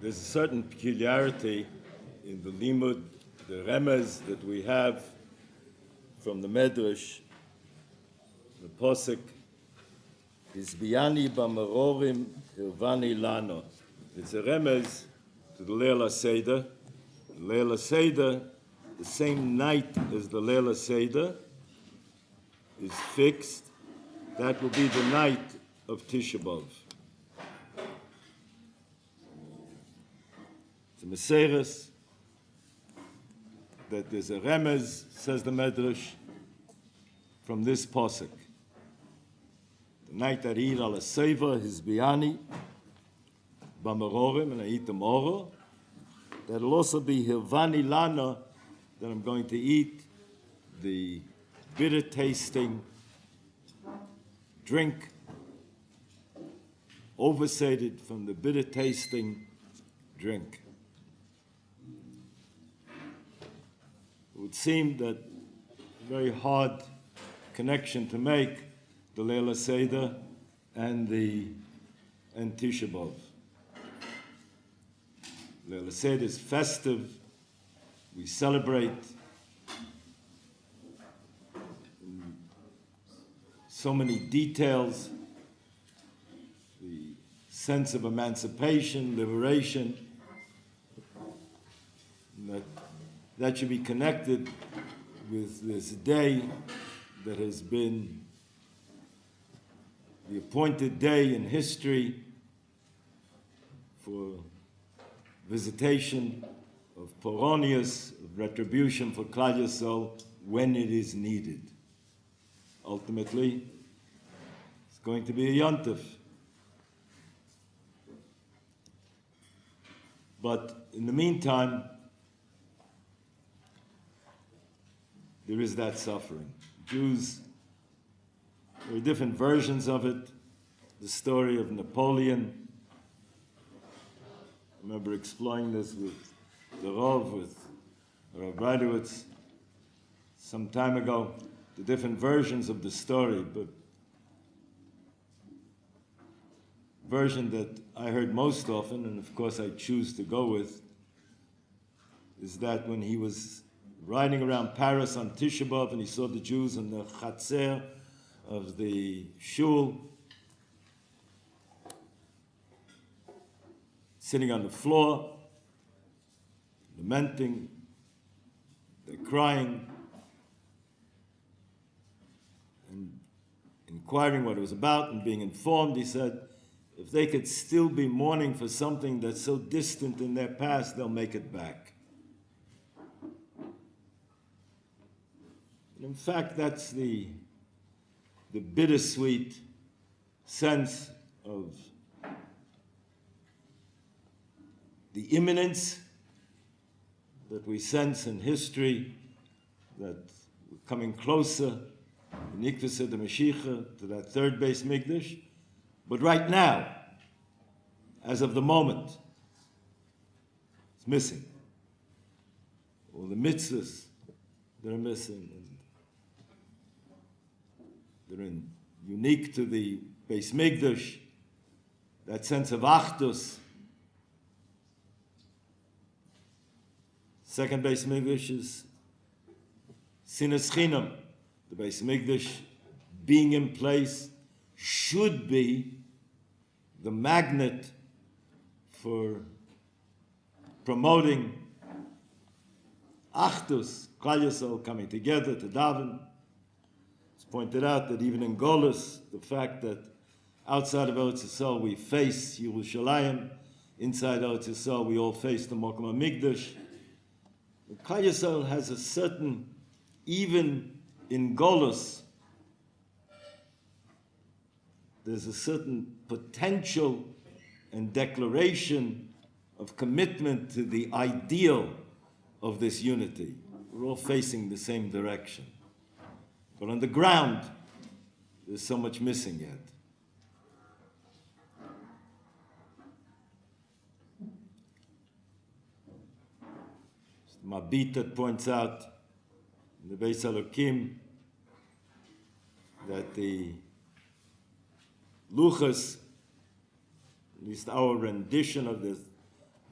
There's a certain peculiarity in the limud, the remez that we have from the Medrash, the posuk, Hizbiyani b'marorim hirvani lano. It's a remez to the Leil HaSeder. Leil HaSeder, the same night as the Leil HaSeder, is fixed. That will be the night of Tisha B'Av. It's a Meseres that there's a remez, says the Medrash, from this posuk. The night that I eat al seva hizbiyani b'marorim, and I eat the moro, that'll also be hirvani lana, that I'm going to eat the bitter tasting drink, oversated from the bitter tasting drink. It would seem that a very hard connection to make, the Leil HaSeder and Tisha B'Av. Leil HaSeder is festive. We celebrate so many details, the sense of emancipation, liberation, that should be connected with this day that has been the appointed day in history for visitation of Poronius, of retribution for Klal Yisrael when it is needed. Ultimately, it's going to be a yontif. But in the meantime, there is that suffering. Jews, there are different versions of it. The story of Napoleon. I remember exploring this with the Rav, with Rabbi some time ago, the different versions of the story, but version that I heard most often, and of course I choose to go with, is that when he was riding around Paris on Tisha B'Av and he saw the Jews in the chatzer of the shul, sitting on the floor, lamenting, they're crying, and inquiring what it was about and being informed, he said, if they could still be mourning for something that's so distant in their past, they'll make it back. And in fact, that's the bittersweet sense of the imminence that we sense in history, that we're coming closer, Nikvasa the Mashiach, to that third base Mikdash. But right now, as of the moment, it's missing. All the mitzvahs that are missing, and they're unique to the base Mikdash, that sense of achdus. Second base Mikdash is sinas chinam. The base Mikdash being in place should be the magnet for promoting achdus, Klal Yisrael coming together to daven. It's pointed out that even in Golus, the fact that outside of Eretz Yisrael we face Yerushalayim, inside Eretz Yisrael we all face the Mokum HaMikdash. Klal Yisrael has a certain, even in Golus, there's a certain potential and declaration of commitment to the ideal of this unity. We're all facing the same direction. But on the ground, there's so much missing yet. Mabit that points out in the Beis Elokim that the Luchas, at least our rendition of the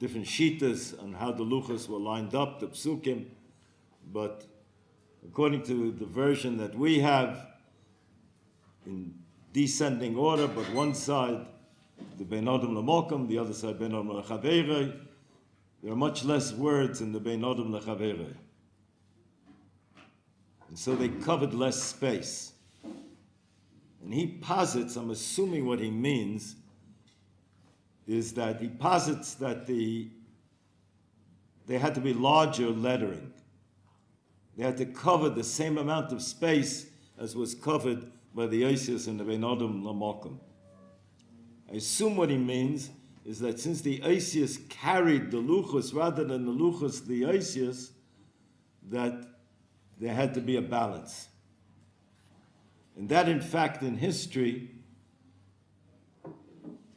different shitas on how the luchos were lined up, the psukim, but according to the version that we have, in descending order, but one side, the Bein Odom L'Mokum, the other side, Bein Odom L'Chaverei. There are much less words in the Bein Odom L'Chaverei. And so they covered less space. And he posits, I'm assuming what he means, is that he posits that there had to be larger lettering. They had to cover the same amount of space as was covered by the Isis and the Bein Odom L'Mokum. I assume what he means is that since the Isis carried the luchos rather than the luchos the Isis, that there had to be a balance. And that, in fact, in history,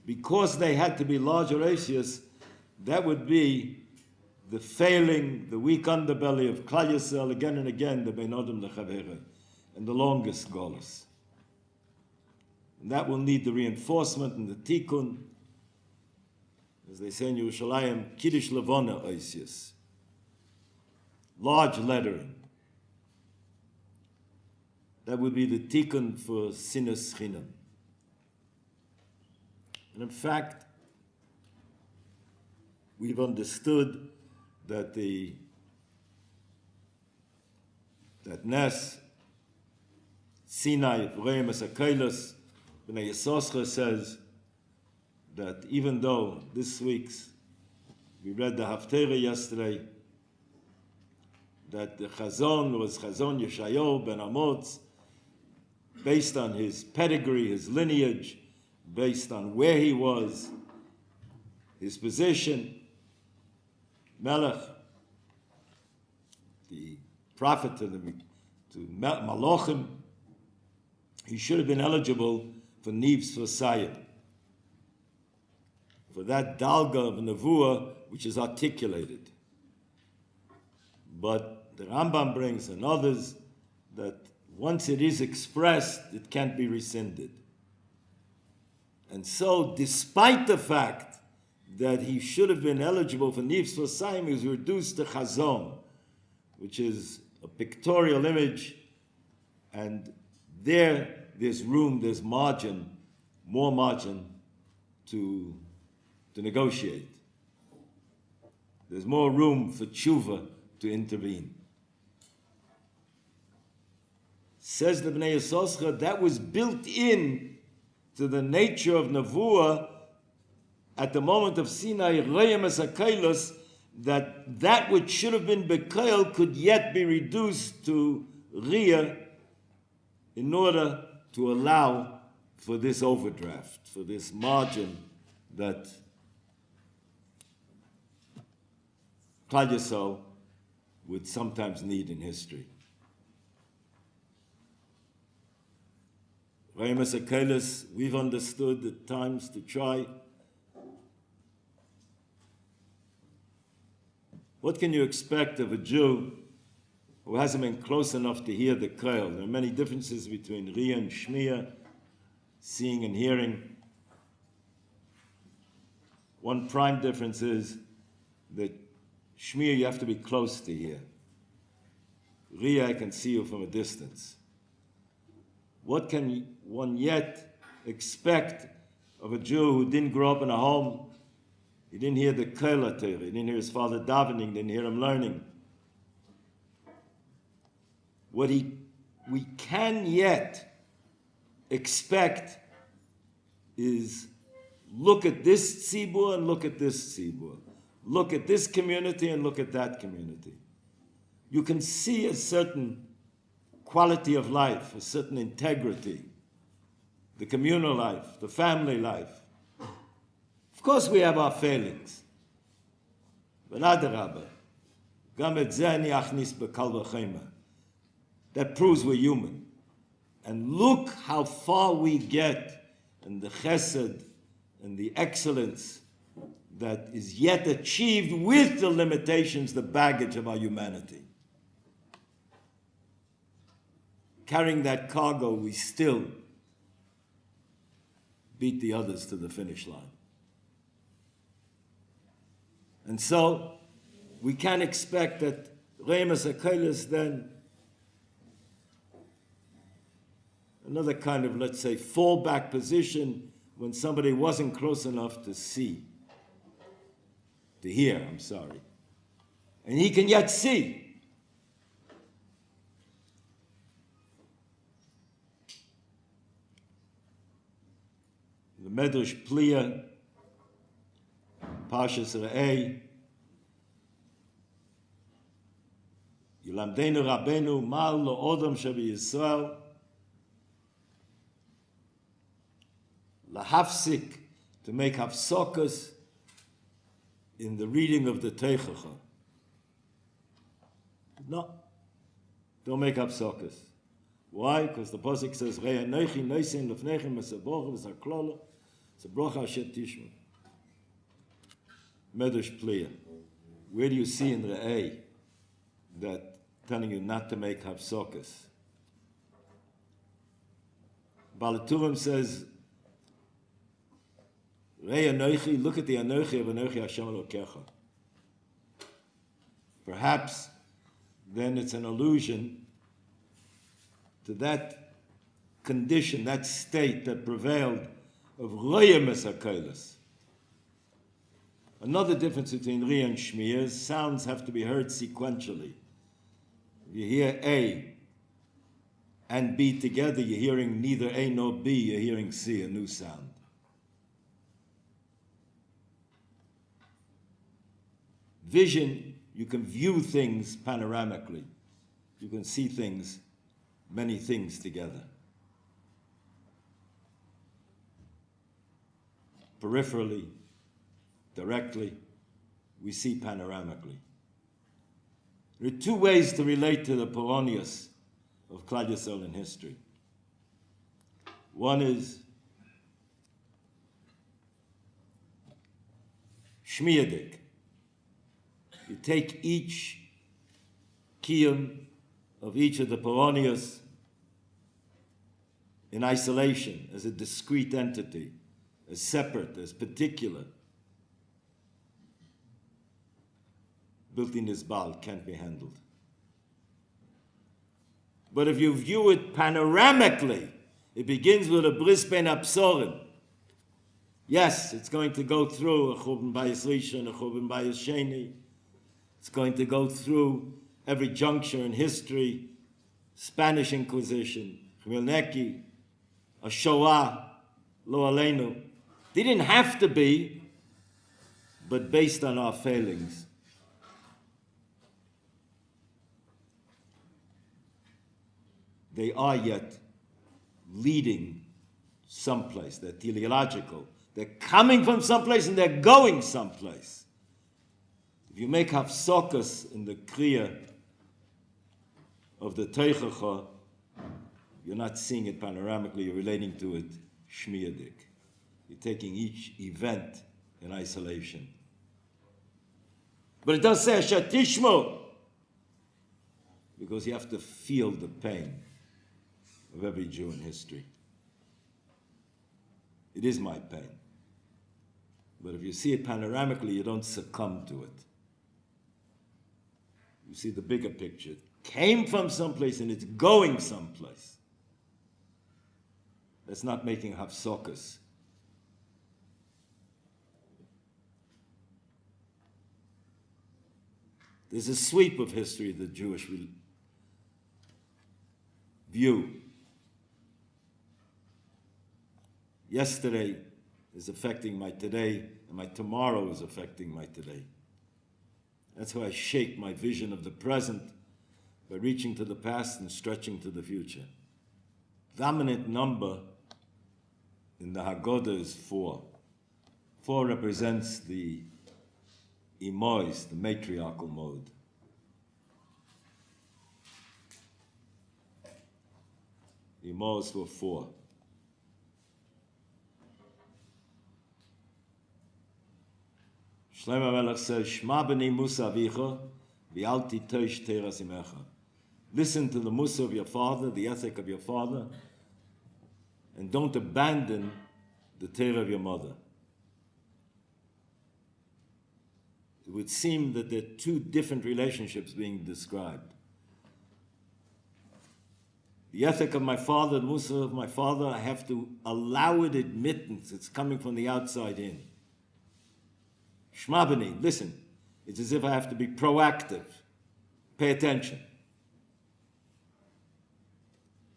because they had to be larger Isis, that would be the failing, the weak underbelly of Klal Yisrael, again and again, the Bein Odom L'Chaverei, and the longest Golus. And that will need the reinforcement and the tikkun, as they say in Yerushalayim, Kiddush Levona Oisius. Large lettering. That would be the tikkun for Sinas Chinam. And in fact, we've understood that that Nes, Sinai, Reim Esakeilos, B'nai Yisoscha says that even though this week's, we read the Haftarah yesterday, that the Chazon was Chazon Yeshayahu ben Amoz, based on his pedigree, his lineage, based on where he was, his position, Melech, the prophet to Malachim, he should have been eligible for Niv's Vasayim, for that dalga of Nevuah which is articulated. But the Rambam brings and others that once it is expressed, it can't be rescinded. And so, despite the fact that he should have been eligible for Niv's Vasayim, he was reduced to Chazon, which is a pictorial image, and there's room, there's margin, more margin to negotiate. There's more room for tshuva to intervene. Says the Bnei Yisoscha, that was built in to the nature of Nevuah at the moment of Sinai, Reim Esakeilos, that which should have been Bekail could yet be reduced to Riyah in order to allow for this overdraft, for this margin that Klal Yisrael would sometimes need in history. Reim Esakeilos, we've understood at times to try. What can you expect of a Jew who hasn't been close enough to hear the Koil? There are many differences between Riyah and Shmiya, seeing and hearing. One prime difference is that Shmiya you have to be close to hear. Riyah I can see you from a distance. What can one yet expect of a Jew who didn't grow up in a home? He didn't hear the Koil Torah, he didn't hear his father davening, didn't hear him learning. What we can yet expect is look at this tzibur and look at this tzibur. Look at this community and look at that community. You can see a certain quality of life, a certain integrity, the communal life, the family life. Of course we have our failings. But adarabah, gam et zeh ani achnis bekal v'chema. That proves we're human. And look how far we get in the chesed and the excellence that is yet achieved with the limitations, the baggage of our humanity. Carrying that cargo, we still beat the others to the finish line. And so we can expect that Remes Akelis then, another kind of, let's say, fallback position when somebody wasn't close enough to see, to hear, I'm sorry. And he can yet see. The Medrash Pliya, Parshas Re'eh, Yilamdeinu Rabbeinu Mal Lo Odom Shabi Yisrael, Lahafsik, to make hafsokas in the reading of the Teichacha. No, don't make hafsokas. Why? Because the Pasuk says, Re'eh Noichi Noisin Lefnechem V'Sabrocha V'Saklola Sabrocha Asher Tishma. Medrash Pliya. Where do you see in Re'eh that telling you not to make hafsokas? Balaturim says, Rei Anochi, look at the Anochi of Anochi Hashem Elokecha. Perhaps then it's an allusion to that condition, that state that prevailed of Reyemes HaKolos. Another difference between Ri and Shmi is sounds have to be heard sequentially. If you hear A and B together, you're hearing neither A nor B, you're hearing C, a new sound. Vision, you can view things panoramically. You can see things, many things together. Peripherally, directly, we see panoramically. There are two ways to relate to the Poronius of Klal Yisrael in history. One is Shmiyadik. You take each kiyum of each of the Poronius in isolation, as a discrete entity, as separate, as particular. Built-in Isbal can't be handled. But if you view it panoramically, it begins with a bris ben absorim. Yes, it's going to go through a churban bayis rishon, a churban bayis sheni. It's going to go through every juncture in history, Spanish Inquisition, Chmielneki, a Shoah, Lo Aleinu. They didn't have to be, but based on our failings. They are yet leading someplace. They're teleological. They're coming from someplace and they're going someplace. If you make hafsokas in the kriya of the Teichacha, you're not seeing it panoramically, you're relating to it shmiyadik. You're taking each event in isolation. But it does say Asher Tishmo, because you have to feel the pain of every Jew in history. It is my pain. But if you see it panoramically, you don't succumb to it. You see the bigger picture. It came from someplace and it's going someplace. That's not making hafsokas. There's a sweep of history the Jewish view. Yesterday is affecting my today, and my tomorrow is affecting my today. That's how I shape my vision of the present, by reaching to the past and stretching to the future. Dominant number in the Haggadah is 4. 4 represents the Imois, the matriarchal mode. Imois were 4. Shlomo Melech says, Shma b'nei Musa avicha, v'al titosh teras imecha. Listen to the Musa of your father, the ethic of your father, and don't abandon the Torah of your mother. it would seem that there are two different relationships being described. The ethic of my father, the Musa of my father, I have to allow it admittance. It's coming from the outside in. Shma b'ni, listen. It's as if I have to be proactive. Pay attention.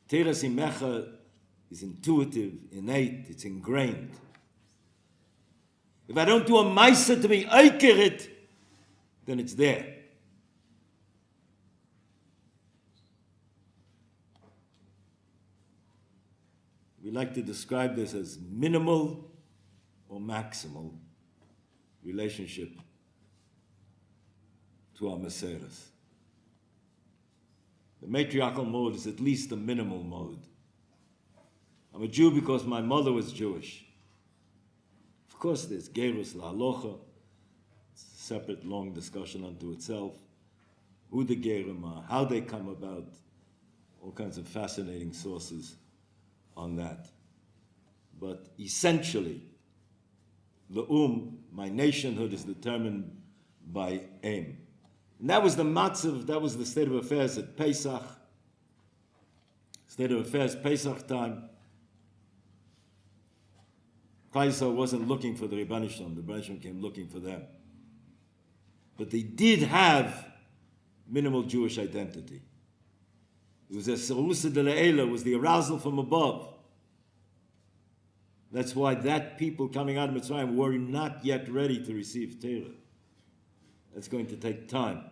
Teras imecha is intuitive, innate, it's ingrained. If I don't do a maisa to be oikerit, then it's there. We like to describe this as minimal or maximal relationship to our Meseras. The matriarchal mode is at least the minimal mode. I'm a Jew because my mother was Jewish. Of course, there's Gerus La'alocha. It's a separate long discussion unto itself. Who the Gerim are, how they come about, all kinds of fascinating sources on that. But essentially, my nationhood is determined by aim. And that was the matzav, that was the state of affairs at Pesach. State of affairs, Pesach time. Kaiser wasn't looking for the Rebbeinu Shalom. The Rebbeinu Shalom came looking for them. But they did have minimal Jewish identity. It was a Serusa de Le'ela, was the arousal from above. That's why that people coming out of Mitzrayim were not yet ready to receive Torah. That's going to take time.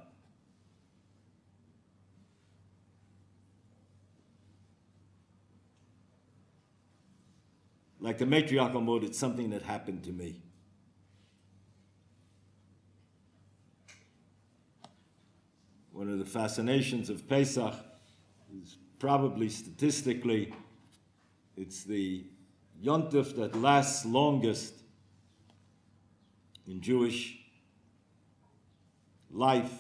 Like the matriarchal mode, it's something that happened to me. One of the fascinations of Pesach is probably statistically, it's the Yontif that lasts longest in Jewish life,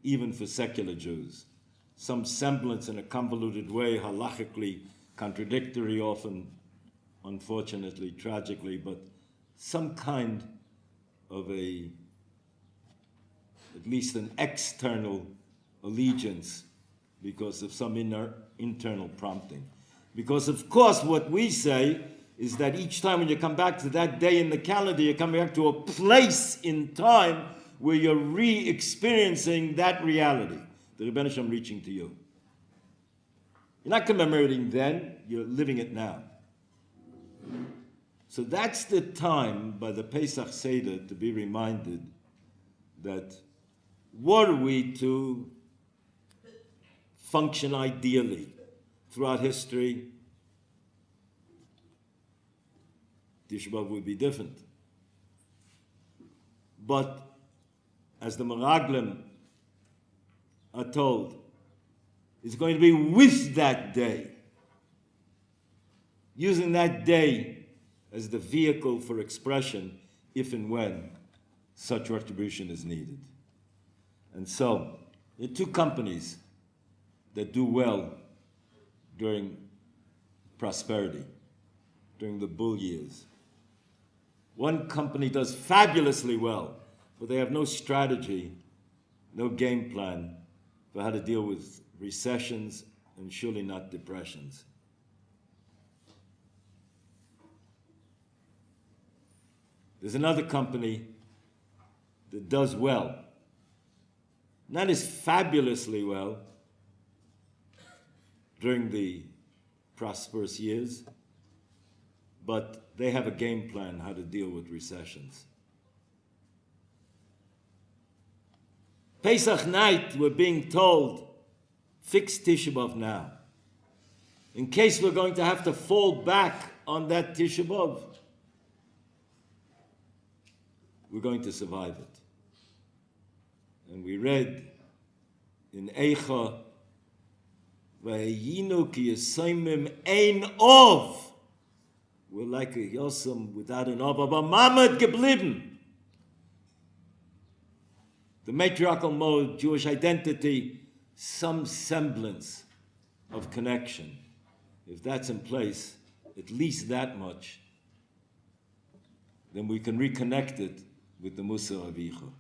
even for secular Jews. Some semblance in a convoluted way, halachically contradictory often, unfortunately, tragically, but some kind of at least an external allegiance because of some internal prompting. Because of course what we say is that each time when you come back to that day in the calendar, you're coming back to a place in time where you're re-experiencing that reality, the Rebbeinu Shalom reaching to you. You're not commemorating then, you're living it now. So that's the time by the Pesach Seder to be reminded that were we to function ideally throughout history, Tisha B'Av would be different. But as the Meraglim are told, it's going to be with that day, using that day as the vehicle for expression if and when such retribution is needed. And so, there are two companies that do well during prosperity, during the bull years. One company does fabulously well, but they have no strategy, no game plan for how to deal with recessions and surely not depressions. There's another company that does well, not as fabulously well during the prosperous years, but they have a game plan how to deal with recessions. Pesach night, we're being told, fix Tisha B'Av now. In case we're going to have to fall back on that Tisha B'Av, we're going to survive it. And we read in Eicha, V'hayinu ki yisaymim ein ov. We're like a Yosem without an ov, aber Mamad geblieben. The matriarchal mode, Jewish identity, some semblance of connection. If that's in place, at least that much, then we can reconnect it with the Musa Avicha.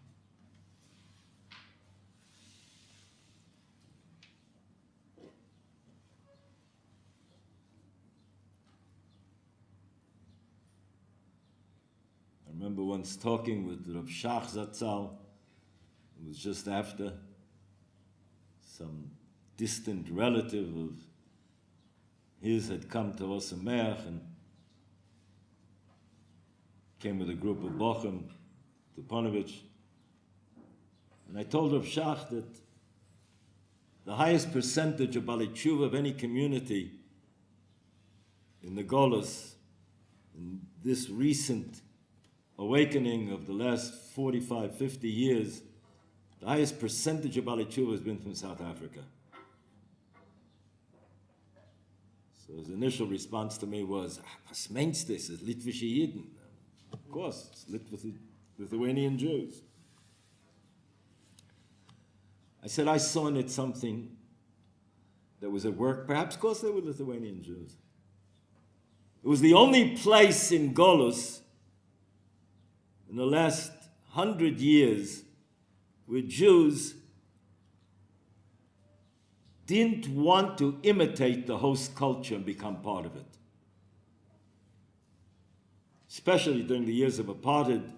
remember once talking with Rav Shach Zatzal. It was just after some distant relative of his had come to Osameach and came with a group of Bochum to Ponevezh. And I told Rav Shach that the highest percentage of Balei Tshuva of any community in the Golos, in this recent awakening of the last 45, 50 years, the highest percentage of Balei Tshuva has been from South Africa. So his initial response to me was, was meinst this? It's Litvische Yidden. Of course, it's Lithuanian Jews. I said I saw in it something that was at work, perhaps because they were Lithuanian Jews. It was the only place in Golus in the last 100 years where Jews didn't want to imitate the host culture and become part of it. Especially during the years of apartheid,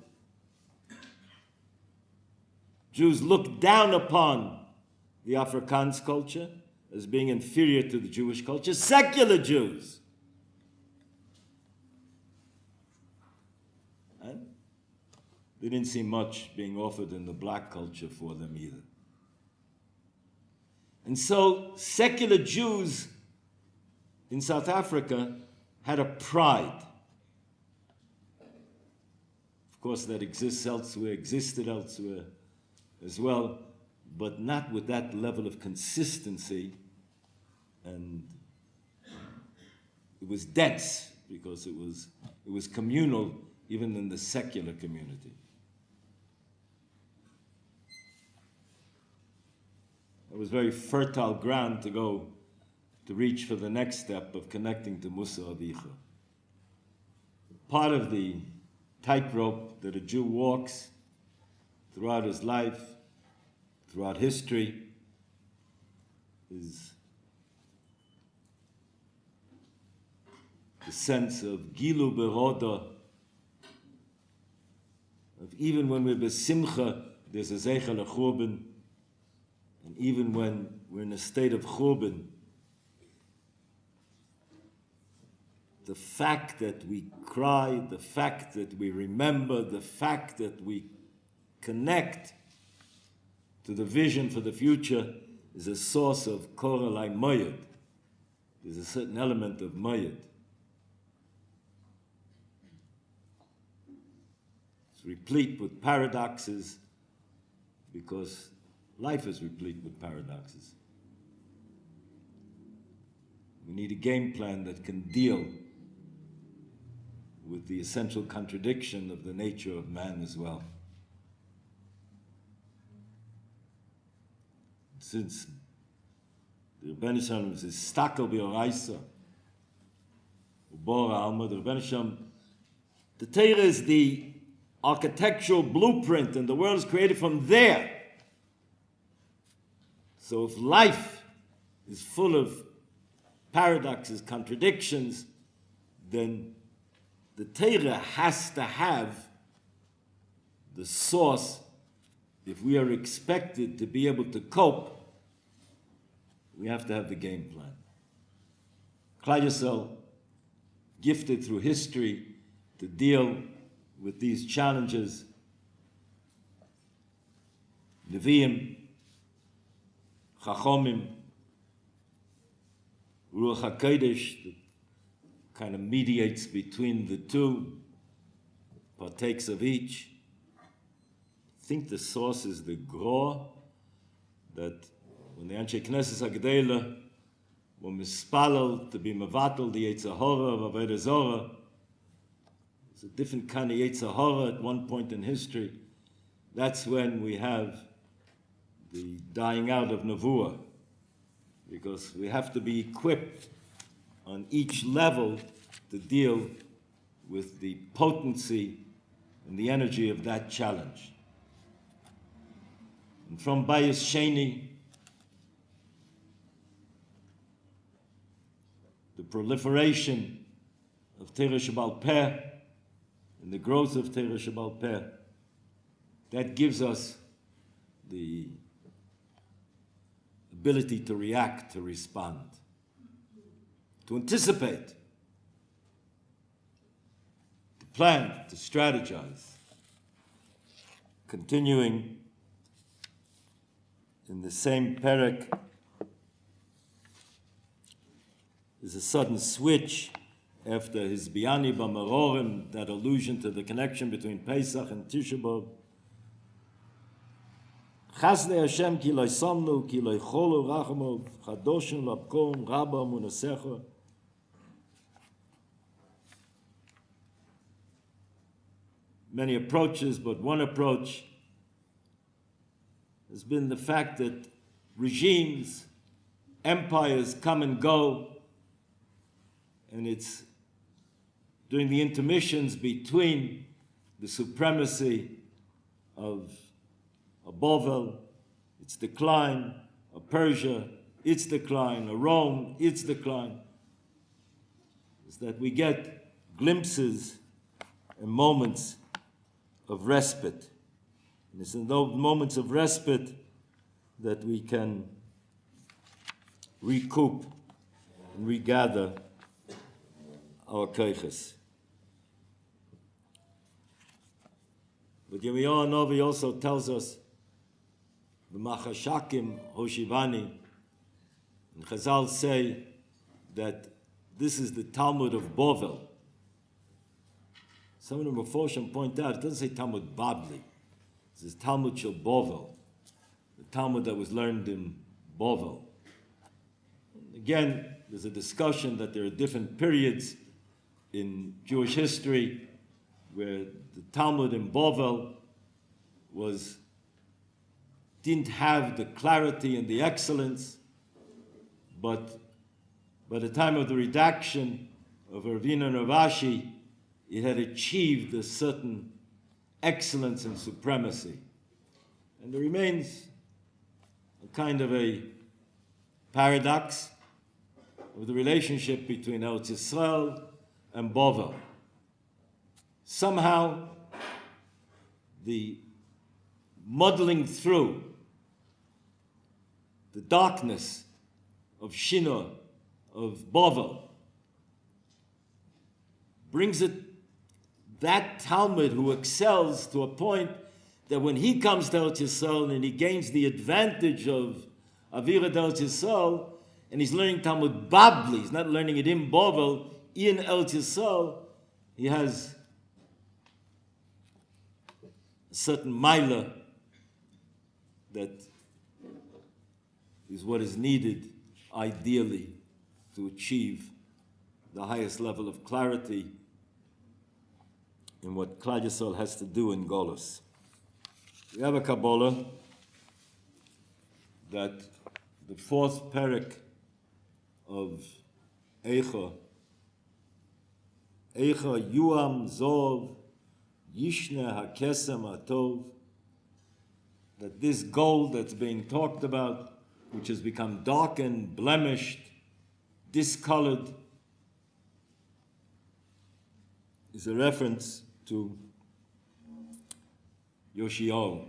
Jews looked down upon the Afrikaans culture as being inferior to the Jewish culture, secular Jews. And they didn't see much being offered in the black culture for them either. And so secular Jews in South Africa had a pride. Of course, that existed elsewhere as well, but not with that level of consistency, and it was dense because it was communal even in the secular community. It was very fertile ground to reach for the next step of connecting to Musa Avicha. Part of the tightrope that a Jew walks throughout his life, throughout history, is the sense of Gilu Beroda, of even when we're besimcha, there's a zeichel churban, and even when we're in a state of churban, the fact that we cry, the fact that we remember, the fact that we connect to the vision for the future is a source of korelai mayad. There's a certain element of mayad. It's replete with paradoxes because life is replete with paradoxes. We need a game plan that can deal with the essential contradiction of the nature of man as well. Since the Rebbeinu Shalom is stakel b'oraisa, ubora alma, the Rebbeinu Shalom, the Torah is the architectural blueprint, and the world is created from there. So if life is full of paradoxes, contradictions, then the Torah has to have the source. If we are expected to be able to cope, we have to have the game plan. Klal Yisrael, gifted through history to deal with these challenges. Nevi'im, Chachomim, Ruach HaKodesh, that kind of mediates between the two, partakes of each. I think the source is the Gra, that when the Anshe Knesset HaGedela were mispalel to be mevatel the Yetzer Hara of Avodah Zorah, it's a different kind of Yetzer Hara at one point in history. That's when we have the dying out of Nevuah, because we have to be equipped on each level to deal with the potency and the energy of that challenge. And from Bayis Sheni, the proliferation of Torah Shebal Peh, in the growth of Torah Shebal Peh, that gives us the ability to react, to respond, to anticipate, to plan, to strategize. Continuing in the same perek, there's a sudden switch after his Biani B'Marorim, that allusion to the connection between Pesach and Tisha B'Av. Chasdei Hashem ki lo samnu, ki lo cholu rachamov, chadoshim labkom, rabba munasecha. Many approaches, but one approach has been the fact that regimes, empires come and go, and it's during the intermissions between the supremacy of Bavel, its decline, of Persia, its decline, of Rome, its decline, is that we get glimpses and moments of respite. And it's in those moments of respite that we can recoup and regather our koiches. But Yirmiyahu Novi also tells us, the Machashakim Hoshivani, and Chazal say that this is the Talmud of Bovel. Some of the Meforshim point out, it doesn't say Talmud Babli, it says Talmud Shel Bovel, the Talmud that was learned in Bovel. Again, there's a discussion that there are different periods in Jewish history where the Talmud in Bovel didn't have the clarity and the excellence, but by the time of the redaction of Ravina and Ravashi, it had achieved a certain excellence and supremacy. And there remains a kind of a paradox of the relationship between Eretz Yisrael and Bovel. Somehow, the muddling through the darkness of Shinar, of Bovel, brings it that Talmud who excels to a point that when he comes to Eretz Yisrael and he gains the advantage of Avira Eretz Yisrael, and he's learning Talmud Babli, he's not learning it in Bovel, in Eretz Yisrael, he has a certain milah that is what is needed ideally to achieve the highest level of clarity in what Klal Yisrael has to do in Golus. We have a Kabbalah that the fourth perek of Eicha Yuam Zov Yishne HaKesem HaTov, that this gold that's being talked about, which has become darkened, blemished, discolored, is a reference to Yoshiyahu.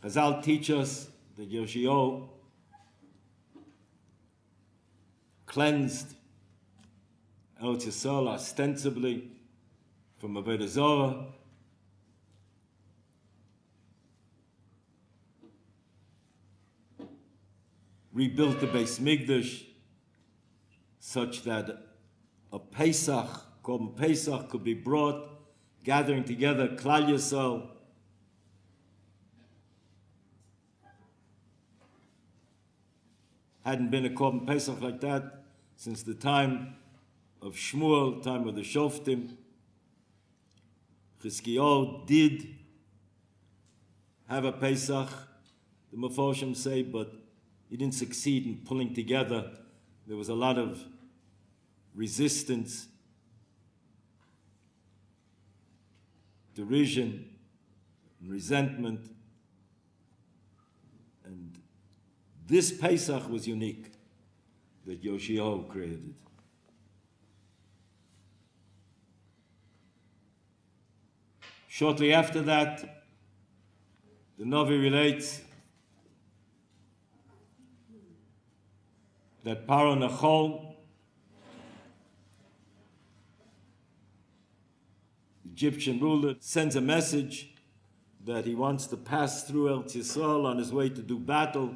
Chazal teach us that Yoshiyahu cleansed Eretz Yisrael ostensibly from Avodah Zarah, rebuilt the Beis Mikdash such that a Pesach, called Pesach, could be brought, gathering together Klal Yisrael. Hadn't been a Korban Pesach like that since the time of Shmuel, time of the Shoftim. Chizkiyahu did have a Pesach, the Meforshim say, but he didn't succeed in pulling together. There was a lot of resistance, derision, and resentment. And this Pesach was unique, that Yoshiyahu created. Shortly after that, the Navi relates that Paro Nachol, Egyptian ruler, sends a message that he wants to pass through Eretz Yisrael on his way to do battle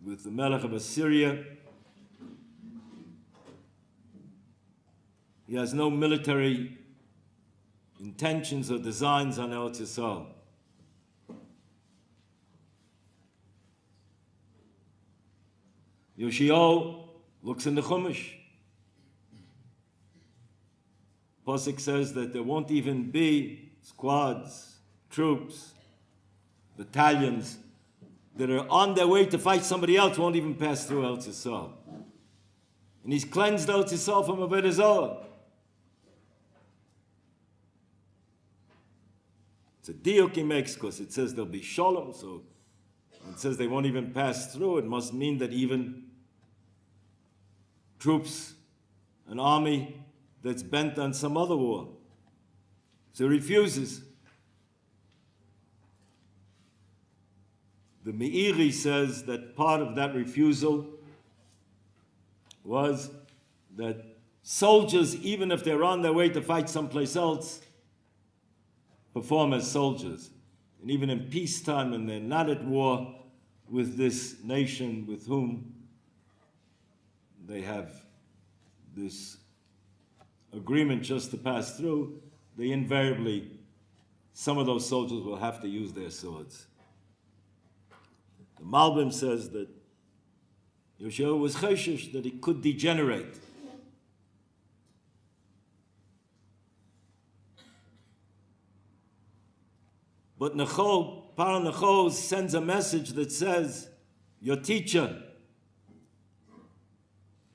with the Melech of Assyria. He has no military intentions or designs on Eretz Yisrael. Yoshiyahu looks in the Chumash. Pasuk says that there won't even be squads, troops, battalions that are on their way to fight somebody else, won't even pass through Eretz Yisrael. And he's cleansed Eretz Yisrael from Avodah Zarah. It's a diuk he makes because it says there'll be shalom, so it says they won't even pass through. It must mean that even troops, an army that's bent on some other war. So he refuses. The Meiri says that part of that refusal was that soldiers, even if they're on their way to fight someplace else, perform as soldiers. And even in peacetime, when they're not at war with this nation with whom they have this agreement just to pass through, they invariably, some of those soldiers will have to use their swords. The Malbim says that Yoshiyahu was cheshish, that he could degenerate. But Paro Nachol sends a message that says, your teacher,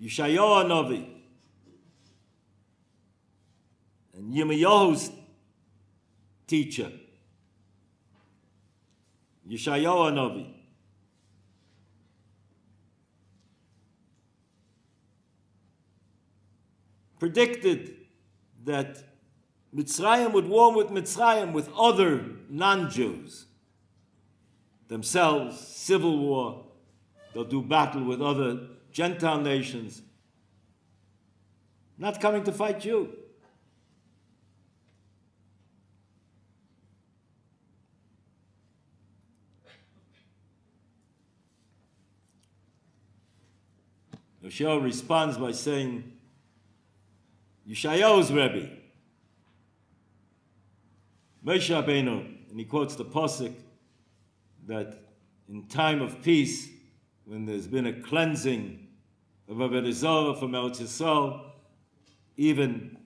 Yeshayahu Navi, and Yirmiyahu's teacher, Yeshayahu Navi, predicted that Mitzrayim would war with Mitzrayim, with other non-Jews. Themselves, civil war, they'll do battle with other Gentile nations. Not coming to fight you. Yoshiyahu responds by saying, Yeshayahu's Rabbi, Moshe Rabbeinu, and he quotes the pasuk that in time of peace, when there's been a cleansing of Avodah Zarah from Eretz Yisrael, even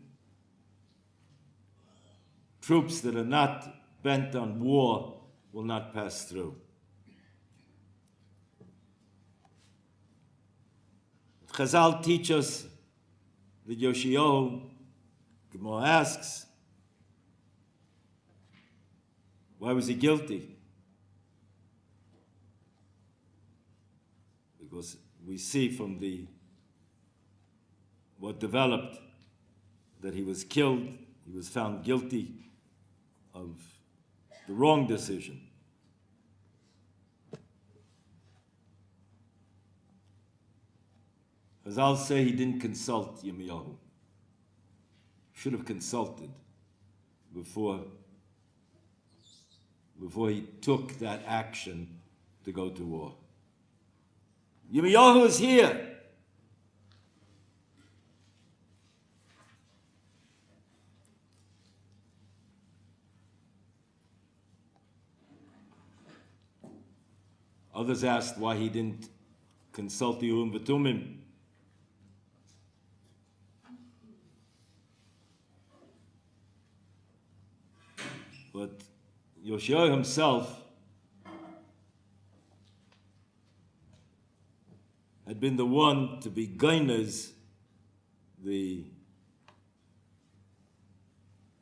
troops that are not bent on war will not pass through. Chazal teach us that Yoshiyahu, Gemara asks, why was he guilty? Because we see from what developed that he was killed, he was found guilty of the wrong decision. Chazal say he didn't consult Yirmiyahu. Should have consulted before he took that action to go to war. Yirmiyahu is here. Others asked why he didn't consult the Urim V'Tumim. But Yoshiyahu himself had been the one to be gainers the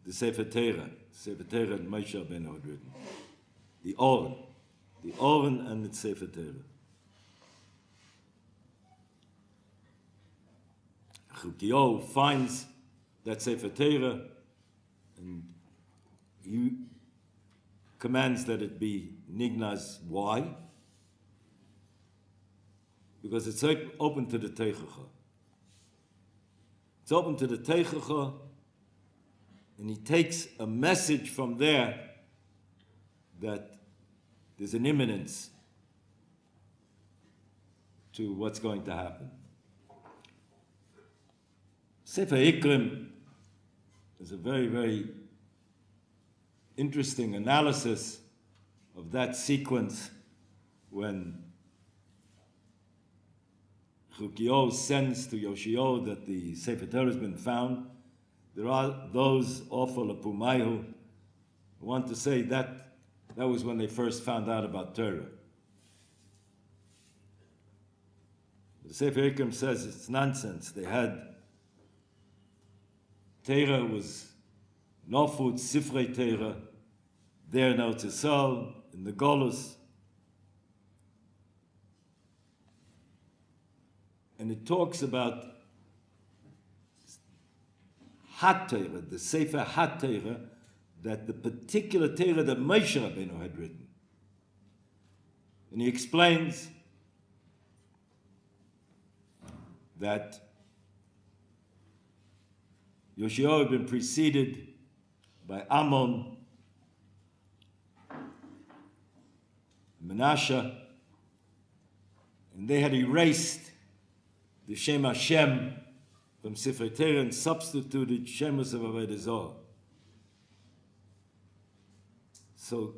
Sefer Torah that Moshe Rabbeinu had written, the Oren and the Sefer Torah. Yoshiyahu finds that Sefer Torah And he commands that it be nignaz. Why? Because it's open to the teichacha. It's open to the teichacha, and he takes a message from there that there's an imminence to what's going to happen. Sefer Ikrim is a very, very interesting analysis of that sequence when Chukio sends to Yoshio that the Sefer Torah has been found. There are those awful Apumayu who want to say that was when they first found out about Torah. The Sefer Ikrim says it's nonsense. They had Torah was Nofut, Sifrei Torah, there in Eretz Yisrael, in the Golus. And it talks about Hat Torah, the Sefer Hat Torah, that the particular Torah that Moshe Rabbeinu had written. And he explains that Yoshio had been preceded by Ammon, Menashe, and they had erased the Shem Hashem from Sifrei Torah and substituted Shemus of Avodah Zarah. So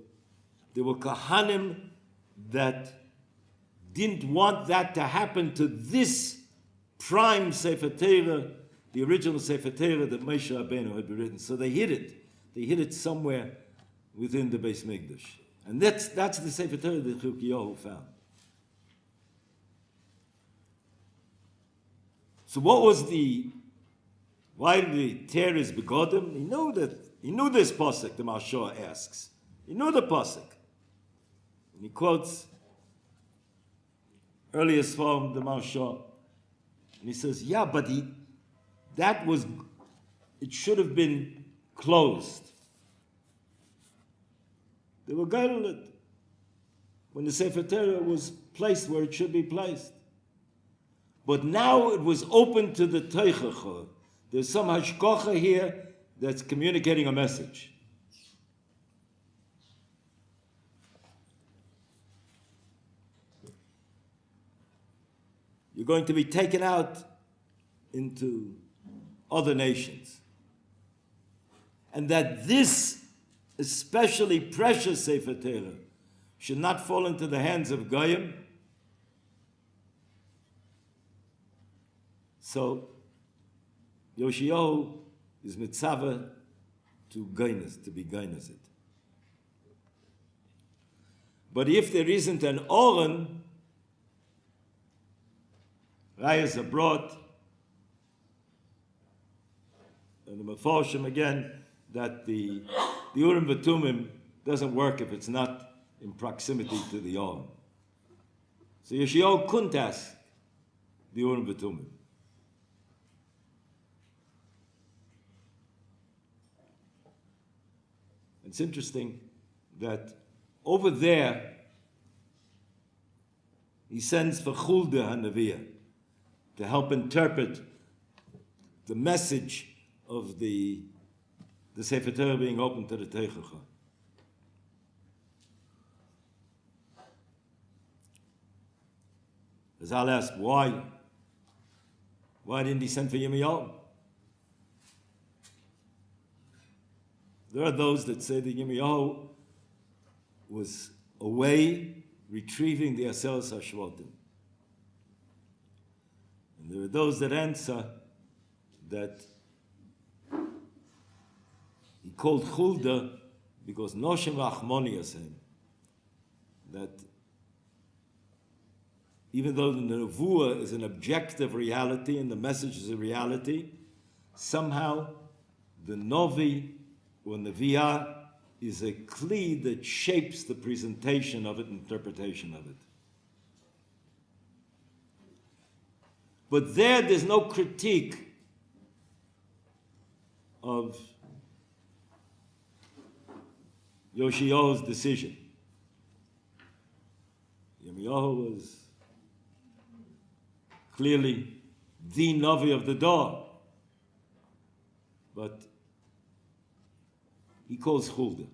there were Kohanim that didn't want that to happen to this prime Sefer Torah, the original Sefer Torah that Moshe Rabbeinu had written. So they hid it. They hid it somewhere within the Beis Mikdash. And that's the Sefer Torah that Chukio found. So why did the Teres begodim? He knew this pasuk, the Mashor asks. He knew the pasuk. And he quotes earliest form, the Mashor. And he says, yeah, but it should have been closed. They were guided when the Sefer Torah was placed where it should be placed. But now it was open to the Teichacha. There's some hashkocha here that's communicating a message. You're going to be taken out into other nations. And that this especially precious Sefer Torah should not fall into the hands of Goyim. So Yoshio is mitzvah to be gainas it. But if there isn't an Oren, Rayas are brought, and the Meforshim again, that the Urim V'Tumim doesn't work if it's not in proximity to the Oren. So Yoshio couldn't ask the Urim V'Tumim. It's interesting that over there he sends for Chulda HaNeviah to help interpret the message of the Sefer Torah being open to the Teichacha. Azal asked, why? Why didn't he send for Yirmiyahu? There are those that say that Yirmiyahu was away retrieving the Aseres HaShvotim. And there are those that answer that he called Chulda because Noshem Rachmoni him that even though the Nevuah is an objective reality and the message is a reality, somehow the Novi or Neviah is a kli that shapes the presentation of it, interpretation of it. But there's no critique of Yoshiyahu's decision. Yirmiyahu was clearly the Navi of the Dor, but he calls Chulda.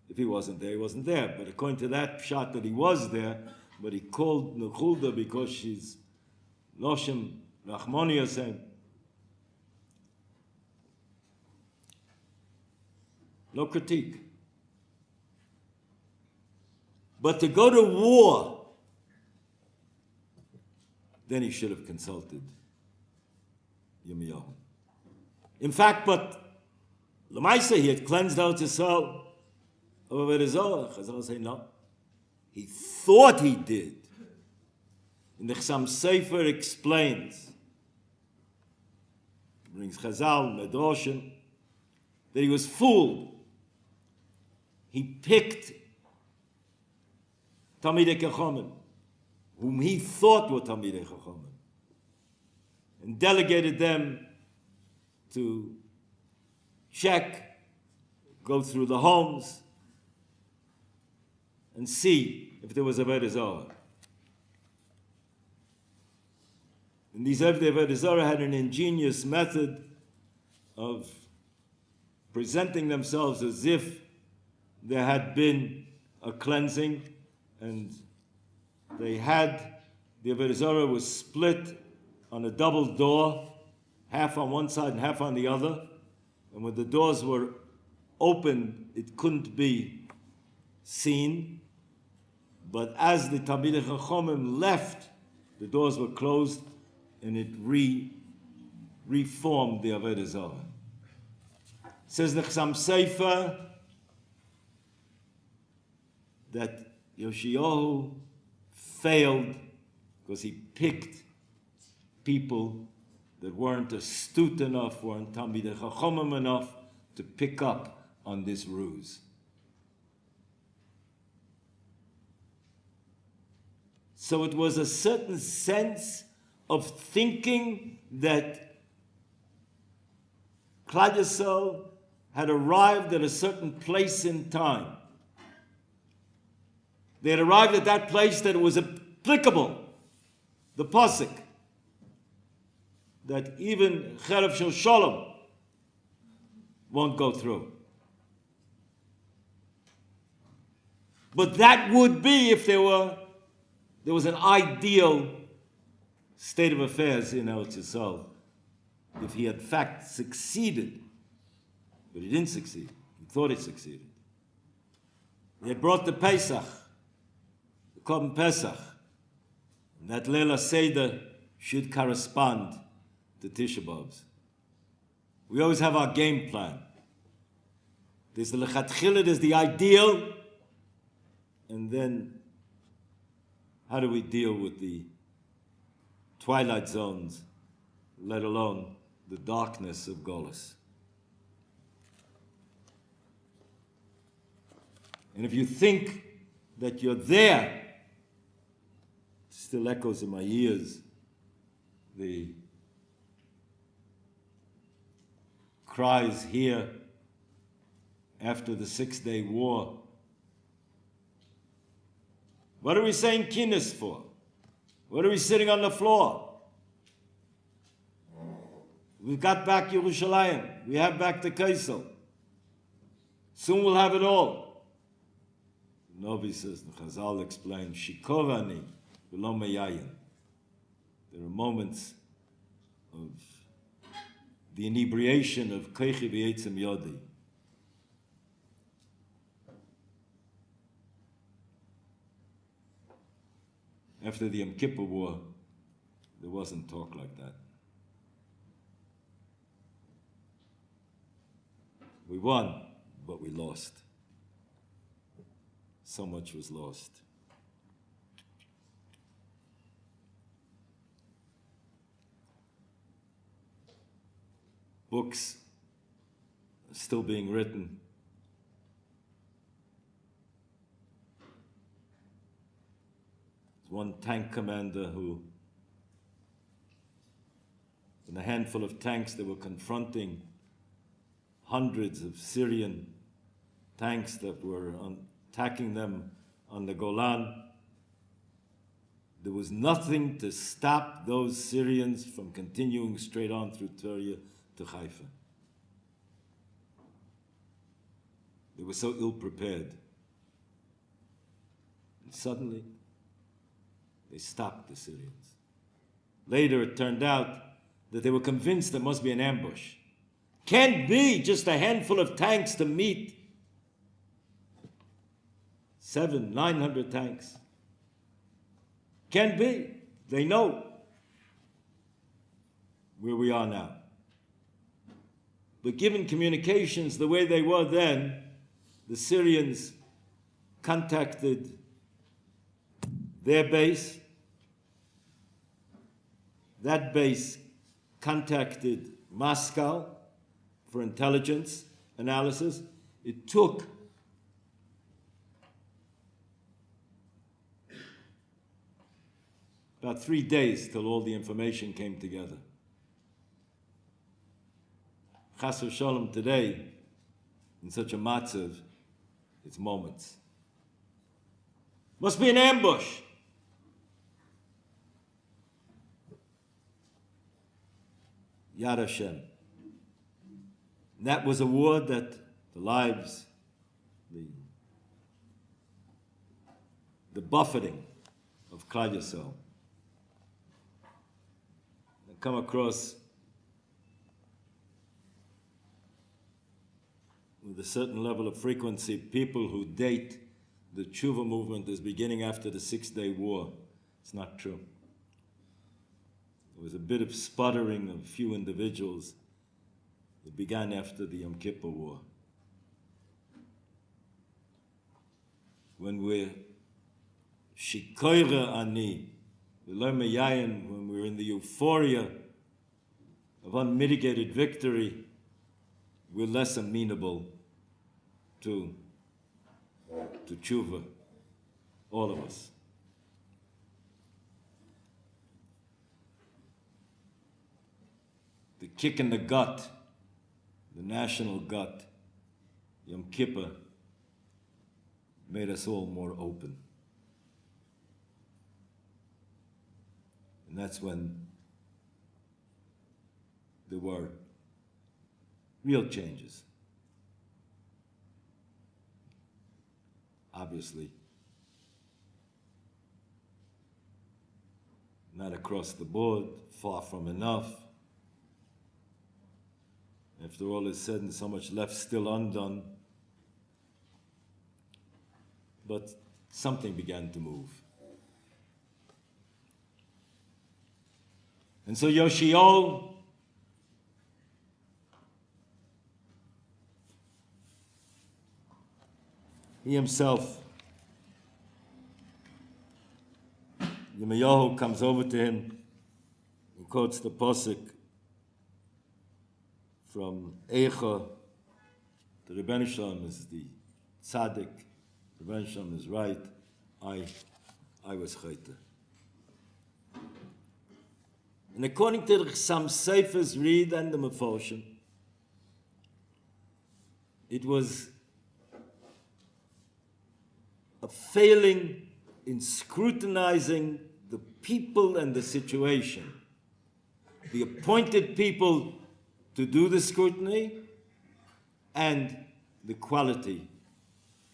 If he wasn't there, he wasn't there. But according to that shot that he was there, but he called Chulda because she's Noshem Rachmoni Hashem. No critique. But to go to war, then he should have consulted Yirmiyahu. In fact, but Lamaisa, he had cleansed out his soul of Avodah Zarah. Chazal say no. He thought he did. And the Chassam Sofer explains, brings Chazal, Medrashim, that he was fooled. He picked Talmidei Chachamim, whom he thought were Talmidei Chachamim, and delegated them to check, go through the homes, and see if there was a Avodah Zarah. And these Avodah Zarah had an ingenious method of presenting themselves as if there had been a cleansing, and they had, the Avodah Zarah was split on a double door, half on one side and half on the other, and when the doors were open, it couldn't be seen, but as the Talmidei Chachamim left, the doors were closed, and it reformed the Avodah Zarah. Says the Chassam Sofer that Yoshiyahu failed because he picked people that weren't astute enough, weren't Talmidei Chachamim enough to pick up on this ruse. So it was a certain sense of thinking that Klal Yisrael had arrived at a certain place in time. They had arrived at that place that was applicable, the pasuk, that even Cherev Shel Shalom won't go through. But that would be if there was an ideal state of affairs in Eretz Yisrael, if he had in fact succeeded, but he didn't succeed. He thought he succeeded. He had brought the Pesach, the Korban Pesach, and that Leila Seder should correspond to Tisha B'Av. We always have our game plan. There's the lechatchila, there's the ideal, and then how do we deal with the twilight zones, let alone the darkness of Golus? And if you think that you're there, it still echoes in my ears the cries here after the 6-day war. What are we saying kinnis for? What are we sitting on the floor? We've got back Yerushalayim. We have back the Exile. Soon we'll have it all. Novi says, the Chazal explains, Shikorani v'lo meyayin. There are moments of the inebriation of Keichi v'yetzim yodi. After the Yom Kippur War, there wasn't talk like that. We won, but we lost. So much was lost. Books are still being written. There's one tank commander who, in a handful of tanks, they were confronting hundreds of Syrian tanks that were attacking them on the Golan. There was nothing to stop those Syrians from continuing straight on through Tyre to Haifa. They were so ill-prepared. And suddenly, they stopped the Syrians. Later, it turned out that they were convinced there must be an ambush. Can't be just a handful of tanks to meet 700-900 tanks. Can't be. They know where we are now. But given communications the way they were then, the Syrians contacted their base. That base contacted Moscow for intelligence analysis. It took about 3 days till all the information came together. Chas v'sholom today, in such a matzav, it's moments. Must be an ambush. Yad Hashem. And that was a war that the lives, the buffeting of Klal Yisrael. I come across with a certain level of frequency people who date the Tshuva movement as beginning after the 6-Day War. It's not true. There was a bit of sputtering of a few individuals. It began after the Yom Kippur War. When we're shikoire ani, when we're in the euphoria of unmitigated victory, we're less amenable to tshuva, all of us. The kick in the gut, the national gut, Yom Kippur, made us all more open. And that's when there were real changes. Obviously, not across the board, far from enough. After all is said, and so much left still undone. But something began to move. And so Yoshiol he himself, Yirmiyahu comes over to him and quotes the posuk from Eicha. The Rebbeinu Shalom is the tzaddik. The Rebbeinu Shalom is right. I was chayte. And according to some seifers read and the Meforshim, it was a failing in scrutinizing the people and the situation. The appointed people to do the scrutiny and the quality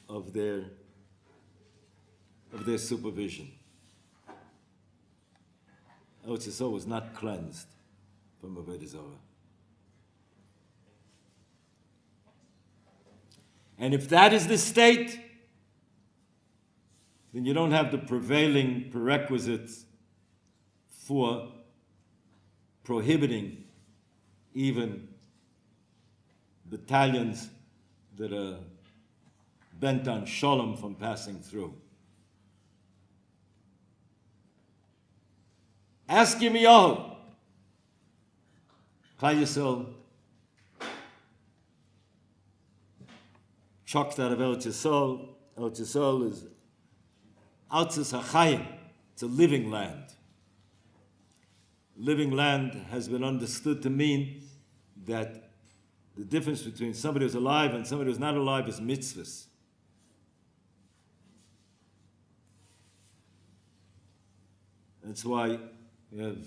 of their supervision. Eretz Yisrael was not cleansed from Avodah Zarah. And if that is the state, then you don't have the prevailing prerequisites for prohibiting even battalions that are bent on shalom from passing through. Ask Yirmiyahu. Klal Yisrael chucked out of Eretz Yisrael. Eretz Yisrael is Altzis HaChayim. It's a living land. Living land has been understood to mean that the difference between somebody who's alive and somebody who's not alive is mitzvahs. That's why we have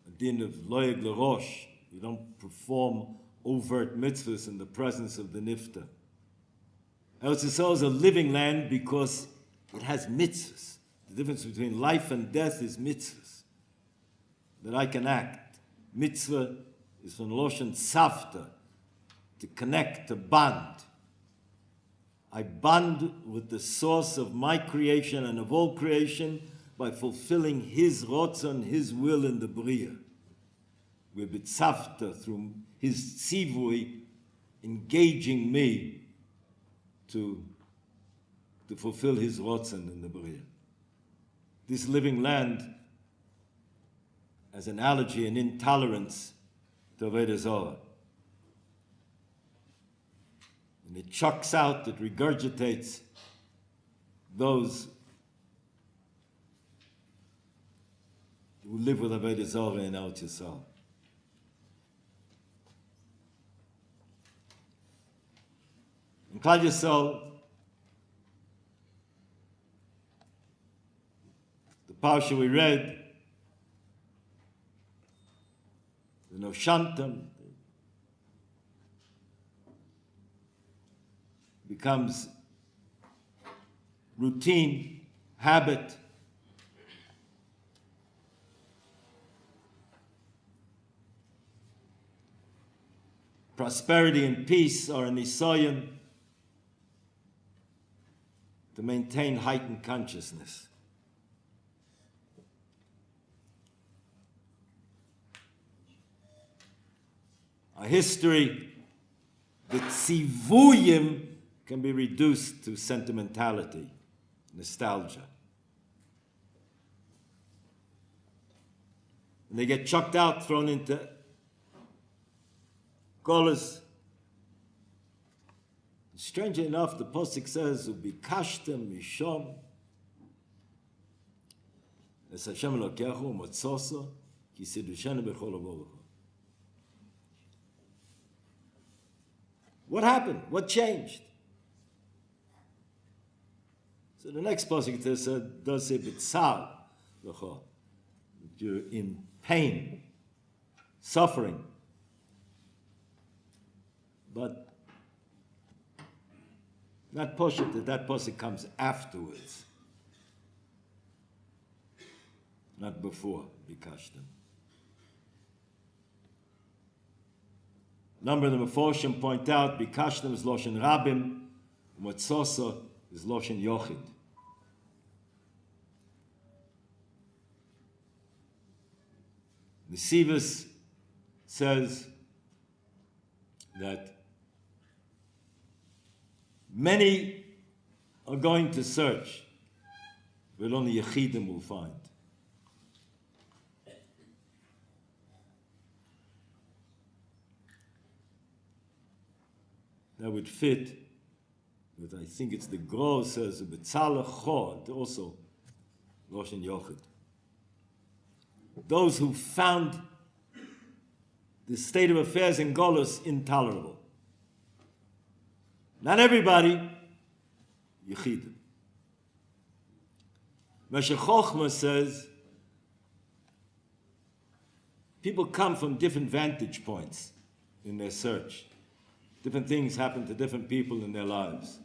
a din of loyeg l'rosh. You don't perform overt mitzvahs in the presence of the nifta. Eretz Yisrael is a living land because it has mitzvahs. The difference between life and death is mitzvahs. That I can act. Mitzvah is from Loshen Savta, to connect, to bond. I bond with the source of my creation and of all creation by fulfilling His rotzon, His will in the Bria. We're bitzavta through His tzivui, engaging me to fulfill His rotzon in the Bria. This living land, as an allergy and intolerance to Avodah Zarah. And it chucks out, it regurgitates those who live with Avodah Zarah in Eretz Yisrael. In Klal Yisrael, the parsha we read, the Noshantam becomes routine, habit. Prosperity and peace are an nisayon to maintain heightened consciousness. A history, the tzivuyim can be reduced to sentimentality, nostalgia. And they get chucked out, thrown into golas. Strangely enough, the posuk says, "Ubikashtem mishom es Hashem Elokechu motzoso ki sidushenu b'chol avodecha." What happened? What changed? So the next pasuk does say b'tzar l'cho. You're in pain, suffering. But not poshut that pasuk comes afterwards, not before bikashtem. Number of the Meforshim point out bikashtem is loshen rabim, motzosa is loshen yochid. The Sivas says that many are going to search, but only Yechidim will find. That would fit with, I think it's the Gro says, B'tzalach Chod, also Loshen Yochid. Those who found the state of affairs in Golus intolerable. Not everybody, Yechidim. Moshe Chochmah says, people come from different vantage points in their search. Different things happen to different people in their lives.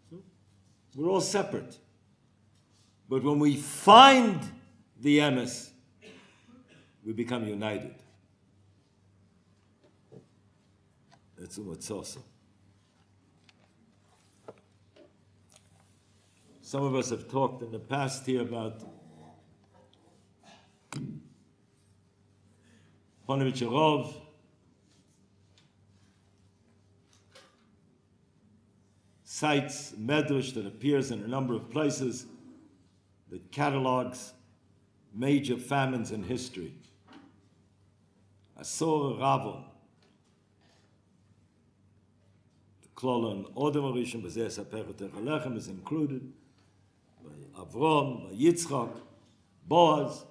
So, we're all separate. But when we find the emes, we become united. That's what's awesome. Some of us have talked in the past here about Ponevezh Rov, cites medrash that appears in a number of places that catalogs major famines in history. Asor Ravon, the Klol on Odom Arishon B'zeh Saper V'Tech is included, by Avram, by Yitzchak, Boaz,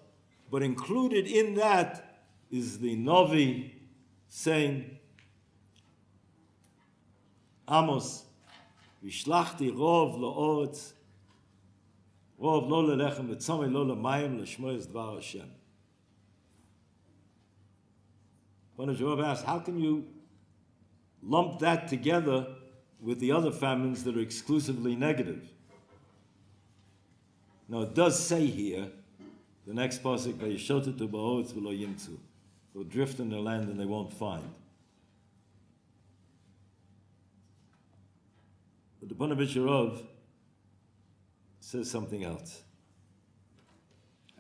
But included in that is the Novi saying, Amos, Vishlachti rov la'oretz, rov lo lelechem v'tzomei lo lemayim l'shmoyes dvar Hashem. One of Rabbi asked, how can you lump that together with the other famines that are exclusively negative? Now it does say here, the next pasuk, Vayishotetu ba'oretz v'lo yimtzu. They'll drift in the land and they won't find. But the Ponevezher says something else.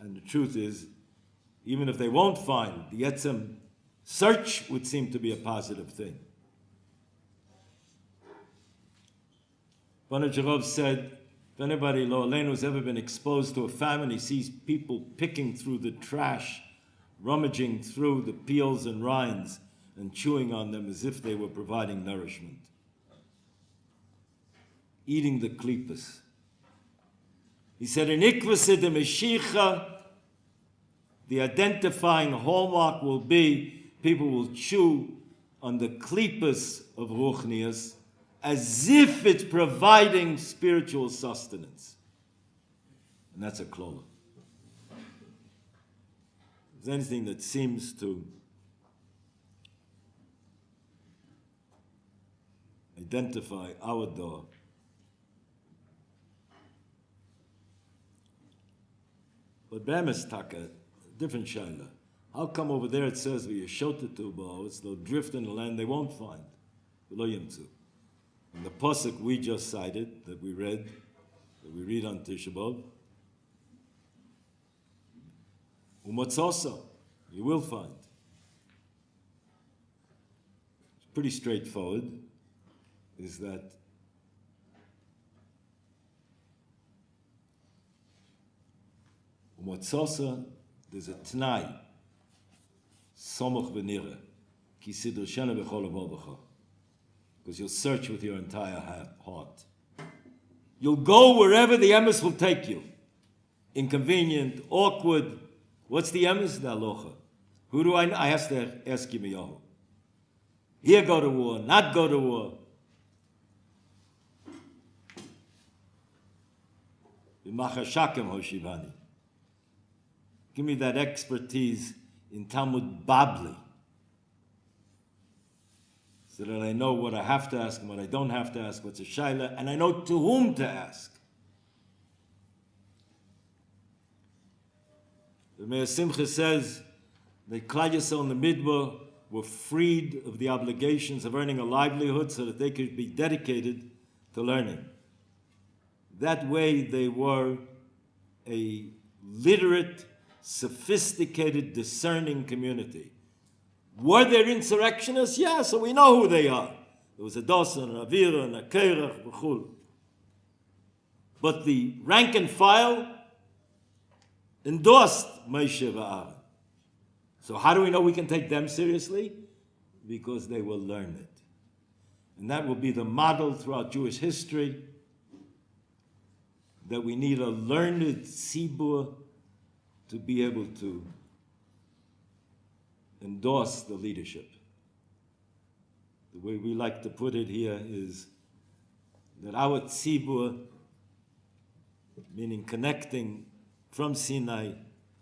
And the truth is, even if they won't find, the Yetzem search would seem to be a positive thing. Ponevezher said, if anybody, lo aleinu, has ever been exposed to a famine, he sees people picking through the trash, rummaging through the peels and rinds, and chewing on them as if they were providing nourishment. Eating the klippos. He said, in Ikvase de Meshicha, the identifying hallmark will be people will chew on the klippos of Ruchnius as if it's providing spiritual sustenance. And that's a klola. If there's anything that seems to identify our door, but Bemis Taka, different shaila. How come over there it says v'yeshotetu ba'oretz, they'll drift in the land they won't find? V'lo yimtzu. And the pasuk we just cited, that we read on Tisha B'Av, u'motzosa, you will find. It's pretty straightforward, is that u'motzosa, there's a t'nai, somoch v'nireh, ki siddur shena b'chol avodecha. Because you'll search with your entire heart. You'll go wherever the emes will take you. Inconvenient, awkward. What's the emes? The aloha. Who do I know? I have to ask Yirmiyahu. Here go to war, not go to war. B'machashakem hoshivani. Give me that expertise in Talmud Babli, so that I know what I have to ask and what I don't have to ask, what's a shaila, and I know to whom to ask. The Meir Simcha says that Klal Yisrael and the Midbar were freed of the obligations of earning a livelihood so that they could be dedicated to learning. That way they were a literate, sophisticated, discerning community. Were there insurrectionists? Yeah, so we know who they are. There was a Dosan, an Avira, and a Kerach, v'chul. But the rank and file endorsed Moshe v'Aaron. So how do we know we can take them seriously? Because they will learn it. And that will be the model throughout Jewish history, that we need a learned tzibur to be able to endorse the leadership. The way we like to put it here is that our tzibur, meaning connecting from Sinai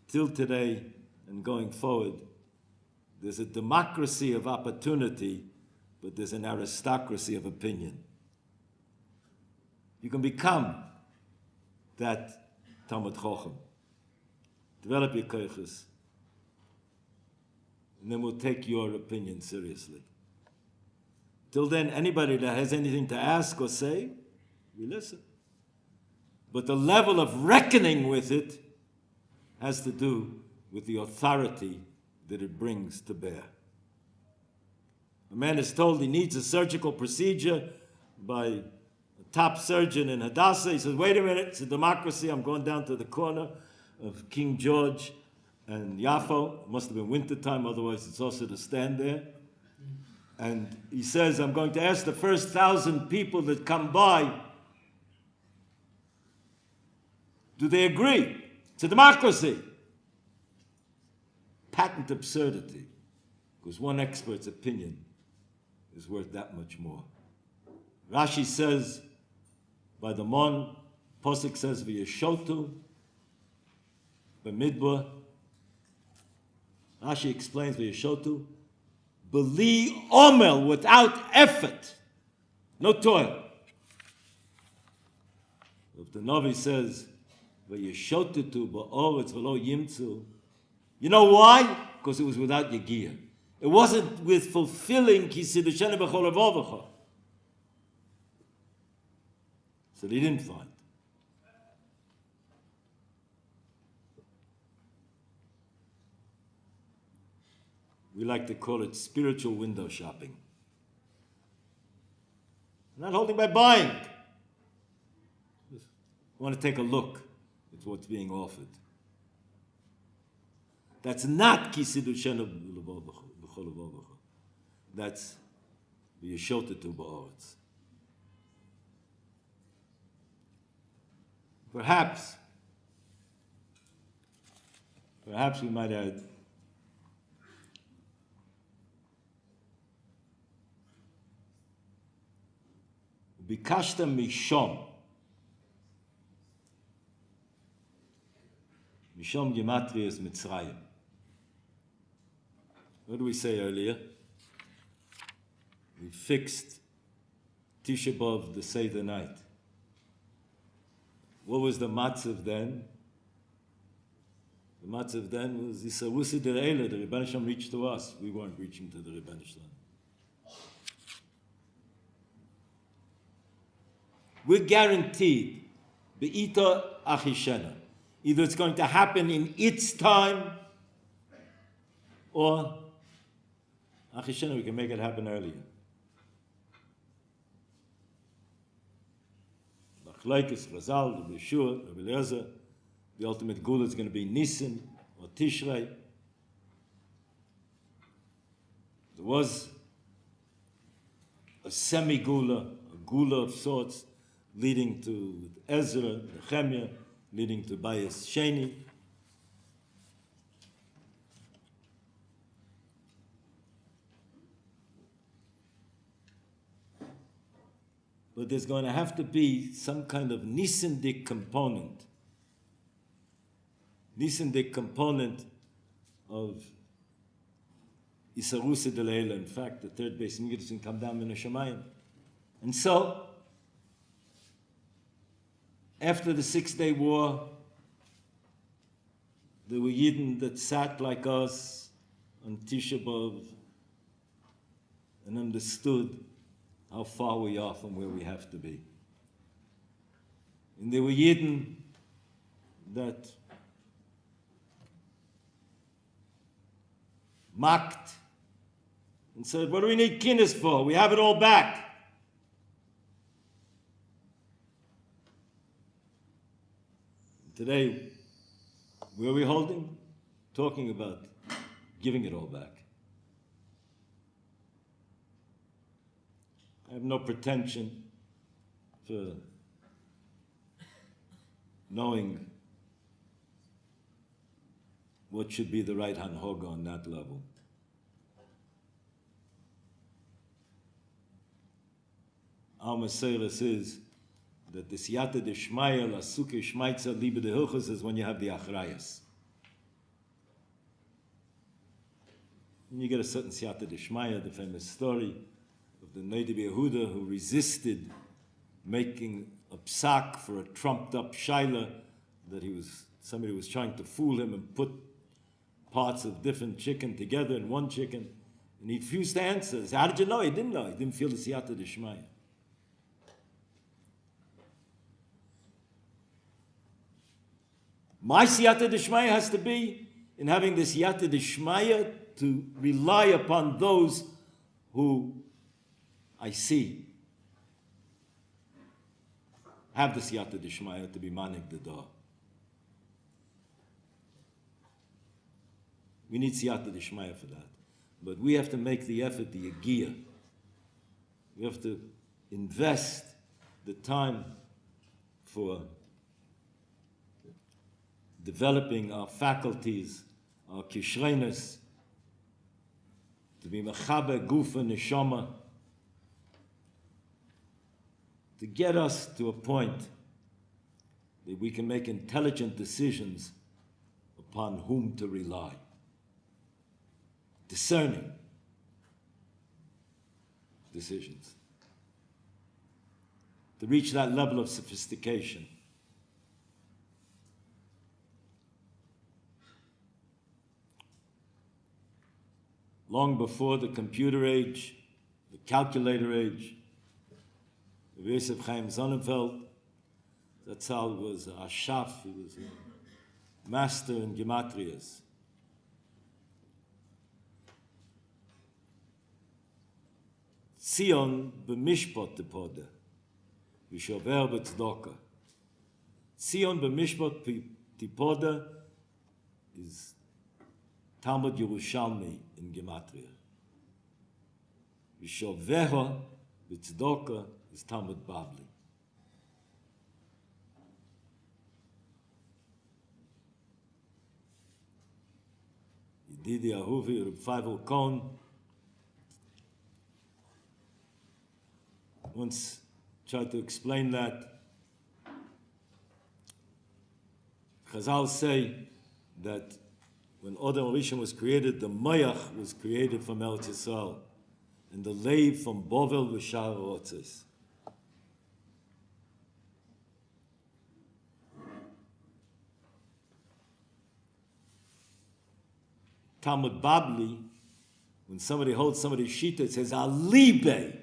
till today and going forward, there's a democracy of opportunity, but there's an aristocracy of opinion. You can become that Talmud Chochem. Develop your koiches, and then we'll take your opinion seriously. Till then, anybody that has anything to ask or say, we listen. But the level of reckoning with it has to do with the authority that it brings to bear. A man is told he needs a surgical procedure by a top surgeon in Hadassah. He says, wait a minute, it's a democracy. I'm going down to the corner of King George and Yafo. It must have been wintertime, otherwise it's also to stand there. And he says, I'm going to ask the first 1,000 people that come by, do they agree? It's a democracy. patent absurdity, because one expert's opinion is worth that much more. Rashi says, by the Mon, Posuk says, V'yeshotu, B'midbar. Rashi explains, V'yeshotu, B'li omel, without effort, no toil. If the Navi says, V'yeshotetu ba'oretz v'lo yimtzu, you know why? Because it was without Yegiah. It wasn't with fulfilling Kisidushenu b'chol avovacha. So they didn't find. We like to call it spiritual window shopping. Not holding by buying. Just want to take a look at what's being offered. That's not Kisidushenu b'chol avovacha. That's V'yeshotetu ba'oretz. Perhaps we might add Bikashta Mishom. Mishom Gematria is Mitzrayim. What did we say earlier? We fixed Tisha B'Av, the Seder night. What was the matzav then? The matzav then was Isarusi Dereila, the Rebbeinu Shalom reached to us. We weren't reaching to the Rebbeinu Shalom. We're guaranteed Be'ita Achishena. Either it's going to happen in its time, or Achishena, we can make it happen earlier. Machlekes, Chazal, Rabbi Yeshua, Rabbi Eliezer, the ultimate gula is going to be Nisan or Tishrei. There was a semi-gula, a gula of sorts, leading to Ezra, Nehemiah, leading to Bayis Sheni. But there's going to have to be some kind of Nisandik component. Nisandik component of Isarusa Delayla. In fact, the third base Midrash can come down in the Shemayim. And so, after the 6-day war, there were Yidden that sat like us on Tisha B'Av and understood how far we are from where we have to be. And there were Yidden that mocked and said, what do we need kinnis for? We have it all back. Today, where are we holding? Talking about giving it all back. I have no pretension for knowing what should be the right hanhoga on that level. Our Mesilas is that the siyata deshmaya la suke shmaitza libe de hilchos is when you have the achrayas. When you get a certain siyata deshmaya, the famous story of the Nota Yehuda who resisted making a psak for a trumped-up shaila that somebody was trying to fool him and put parts of different chicken together in one chicken, and he refused to answer. How did you know? He didn't know. He didn't feel the siyata deshmaya. My siyata deshmaya has to be in having the siyata deshmaya to rely upon those who I see have the siyata deshmaya to be manik the door. We need siyata deshmaya for that. But we have to make the effort, the yagiyah. We have to invest the time for developing our faculties, our kishrenes, to be mechaber guf and neshama, to get us to a point that we can make intelligent decisions upon whom to rely. Discerning decisions. To reach that level of sophistication. Long before the computer age, the calculator age, Yosef Chaim Sonnenfeld, Zatzal was a Ashaf, he was a master in gematrias. Zion b'mishpat tepoda, v'shover b'tzedakah. Zion b'mishpat tepoda is Talmud Yerushalmi in gematria. V'shover b'tzedakah is Talmud Bavli. Yedidi Ahuvi, Reb Feivel Kohn, once tried to explain that. Chazal say that when Adam Rishon was created, the Mayach was created from Eretz Yisrael, and the Leiv from Bovel v'Shar Rotzes. Talmud Babli, when somebody holds somebody's shita, it says Alibe.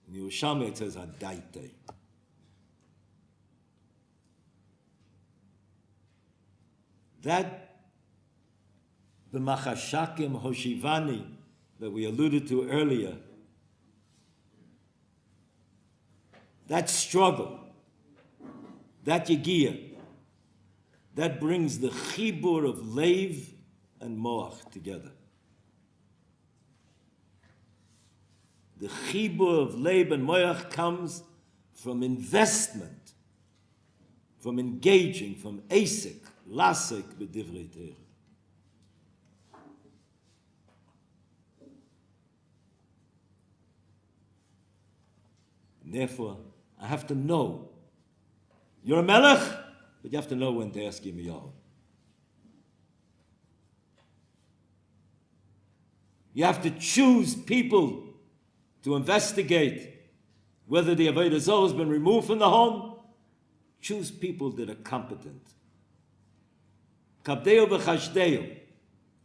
In Yerushalmi it says Adaite. That the Machashakim Hoshivani that we alluded to earlier, that struggle, that Yegiyah, that brings the chibur of Leiv and Moach together. The chibur of Leiv and Moach comes from investment, from engaging, from asik, lasik b'divrei Torah. And therefore, I have to know. You're a melech, but you have to know when to ask Yirmiyahu. You have to choose people to investigate whether the Avodah Zarah has been removed from the home. Choose people that are competent. Kabdeo v'chashdeo.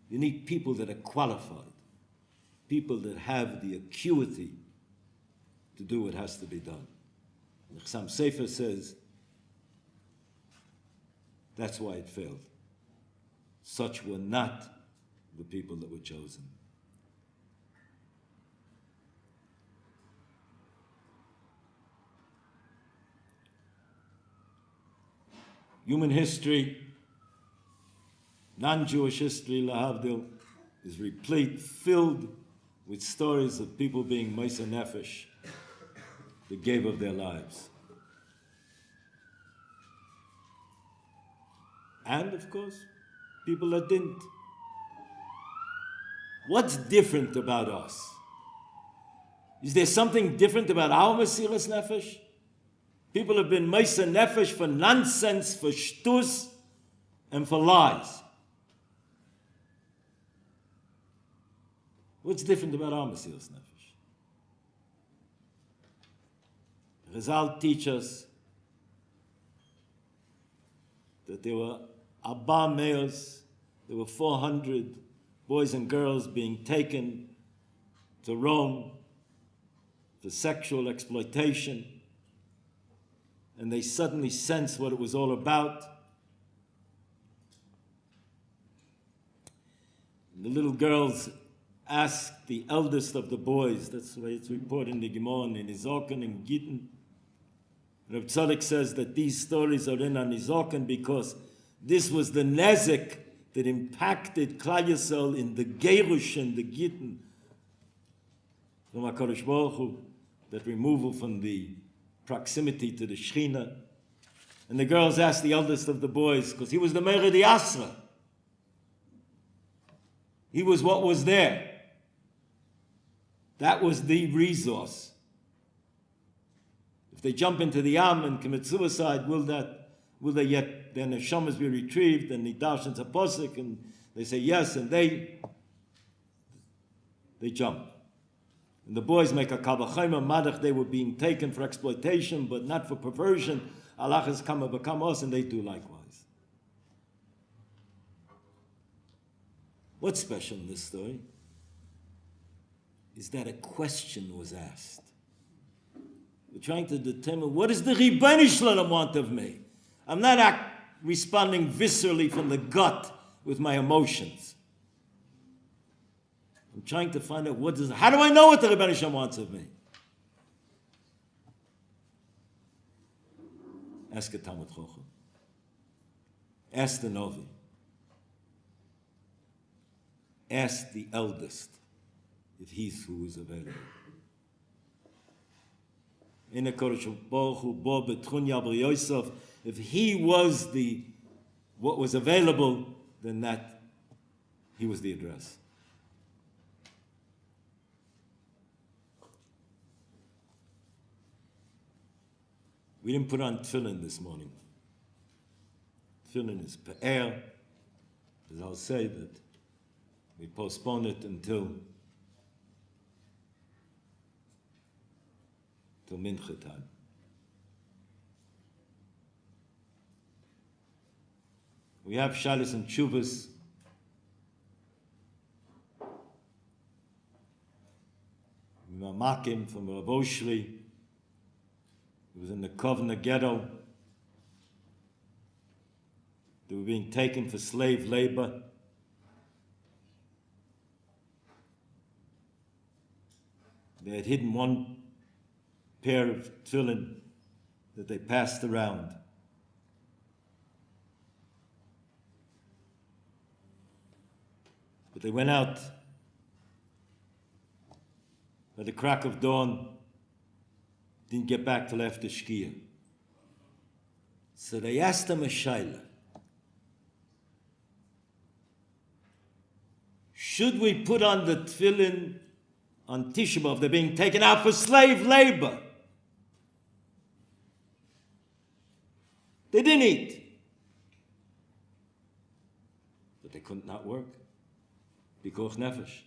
You need people that are qualified. People that have the acuity to do what has to be done. Chassam Sefer says that's why it failed. Such were not the people that were chosen. Human history, non-Jewish history, lahavdil, is replete, filled with stories of people being Meiser Nefesh that gave of their lives. And, of course, people that didn't. What's different about us? Is there something different about our Mesiras Nefesh? People have been Meiser Nefesh for nonsense, for shtus, and for lies. What's different about our Mesiras Nefesh? Chazal teach us that there were Abba Meos, there were 400 boys and girls being taken to Rome for sexual exploitation, and they suddenly sensed what it was all about. And the little girls asked the eldest of the boys, that's the way it's reported in the Gemara, in Nizokan and Gittin. Reb Tzadok says that these stories are in Nizokan because this was the nezek that impacted Klal Yisrael in the Gerush and the Gittin from HaKadosh Baruch Hu, that removal from the proximity to the Shechina. And the girls asked the eldest of the boys, because he was the Meir di Asra, He was what was there. That was the resource. If they jump into the Yam and commit suicide, will they yet their neshamas be retrieved? And the darshans a posik, and they say yes, and they jump. And the boys make a kabachayma madach. They were being taken for exploitation, but not for perversion. Allah has come and become us, and they do likewise. What's special in this story is that a question was asked. We're trying to determine, what does the Ribono Shel Olam want of me? I'm not responding viscerally from the gut with my emotions. I'm trying to find out how do I know what the Ribono Shel Olam wants of me? Ask a Talmud Chacham. Ask the Novi. Ask the eldest if he's who is available. If he was what was available, then that he was the address. We didn't put on tefillin this morning. Tefillin is pe'er. As I'll say that we postpone it until mincha time. We have shalos and tshuvas. Makim from Rav Oshri. He was in the Kovna ghetto. They were being taken for slave labor. They had hidden one pair of tefillin that they passed around. But they went out by the crack of dawn, didn't get back till after Shkia. So they asked him a shaila. Should we put on the tefillin on Tisha B'Av? They're being taken out for slave labor. They didn't eat. But they couldn't not work. Bikoch nefesh.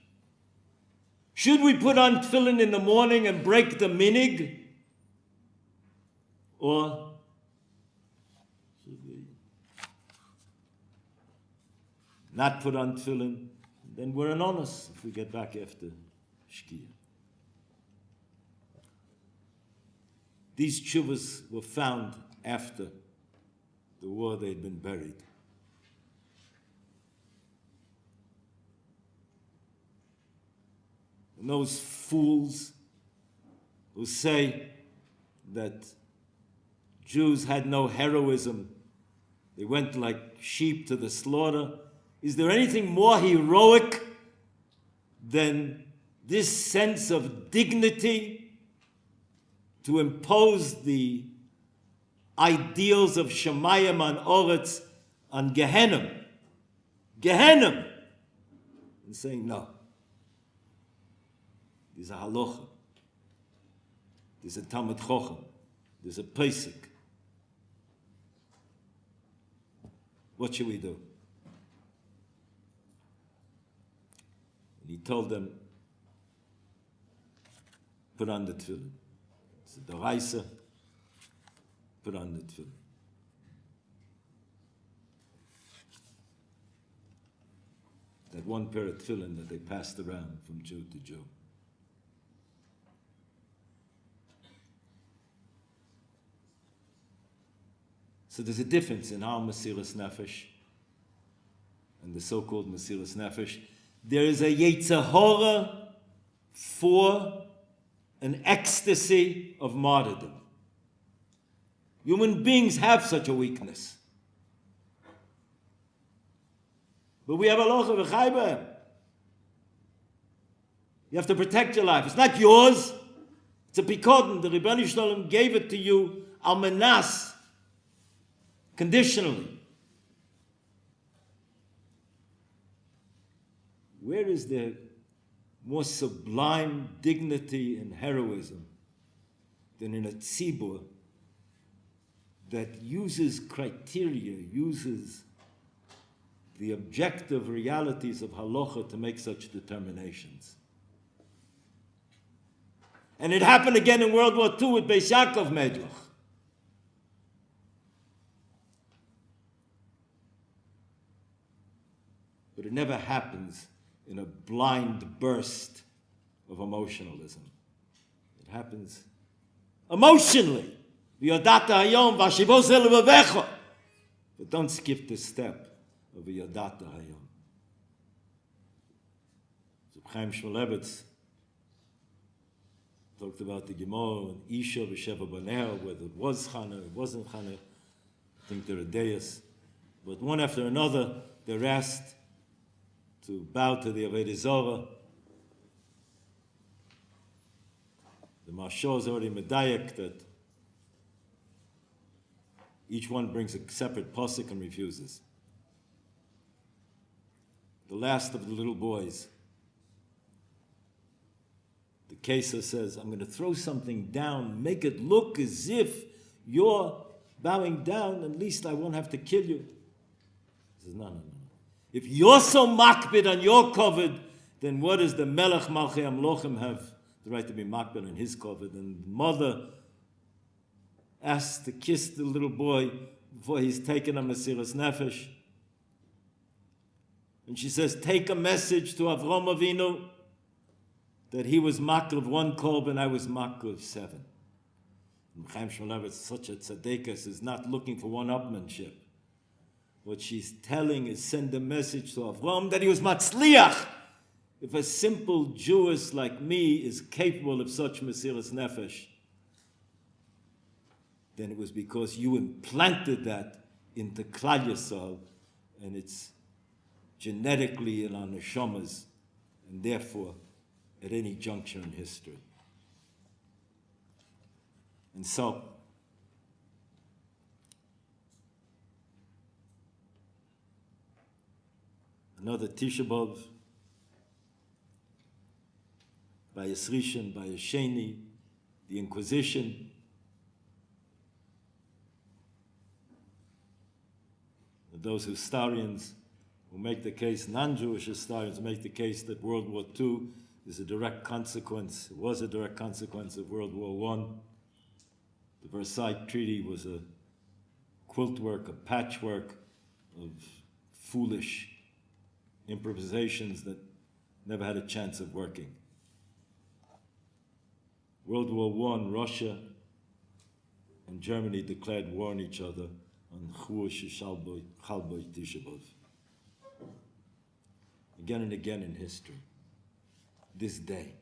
Should we put on tefillin in the morning and break the minig? Or should we not put on tefillin? Then we're an honest if we get back after Shkia. These tshuvas were found after the war. They'd been buried. And those fools who say that Jews had no heroism, they went like sheep to the slaughter. Is there anything more heroic than this sense of dignity to impose the ideals of Shemayim on Oretz, on Gehenna, and saying, no, there's a halacha, there's a Talmud Chacham, there's a Pesach. What should we do? And he told them, put on the tefillin. It's a doraisa, put on the tefillin. That one pair of tefillin that they passed around from Jew to Jew. So there's a difference in our Mesiras Nefesh and the so-called Mesiras Nefesh. There is a Yetzirah for an ecstasy of martyrdom. Human beings have such a weakness. But we have aloha v'chai. You have to protect your life. It's not yours. It's a pikodin. The Ribono Shel Olam gave it to you al menas, conditionally. where is there more sublime dignity and heroism than in a tzibur that uses criteria, uses the objective realities of halacha to make such determinations? And it happened again in World War II with Beis Yaakov Medlach. But it never happens in a blind burst of emotionalism. It happens emotionally. V'yodata hayom v'ashivos el levavecha. But don't skip the step of v'yodata hayom. So Chaim Shmulevitz talked about the Gemara and Isha v'sheva baneh, whether it was Chana, it wasn't Chana. I think there are days. But one after another, they're asked to bow to the Avodah Zarah. The Mashal is already medayek that each one brings a separate pasuk and refuses. The last of the little boys, the Kesa says, I'm going to throw something down, make it look as if you're bowing down, at least I won't have to kill you. He says, no. If you're so makbid on your covered, then what does the Melech Malchei Amlochim have the right to be makbid on his covered? And the mother asks to kiss the little boy before he's taken a Mesiras Nefesh. And she says, take a message to Avram Avinu that he was makl of one korban, I was makl of 7. And Chaim Shmulevitz, such a tzaddikus, is not looking for one-upmanship. What she's telling is send a message to Avram that he was matzliach. If a simple Jewess like me is capable of such Mesiras Nefesh, then it was because you implanted that into Klal Yisrael, and it's genetically in our neshamas, and therefore at any juncture in history. And so, another Tisha B'Av, by Yisrishan, by Yesheni, the Inquisition. Those historians who make the case, non-Jewish historians, make the case that World War II is a direct consequence, it was a direct consequence of World War I. The Versailles Treaty was a quilt work, a patchwork of foolish improvisations that never had a chance of working. World War I, Russia and Germany declared war on each other on Chalboy Tisha B'Av. Again and again in history. This day.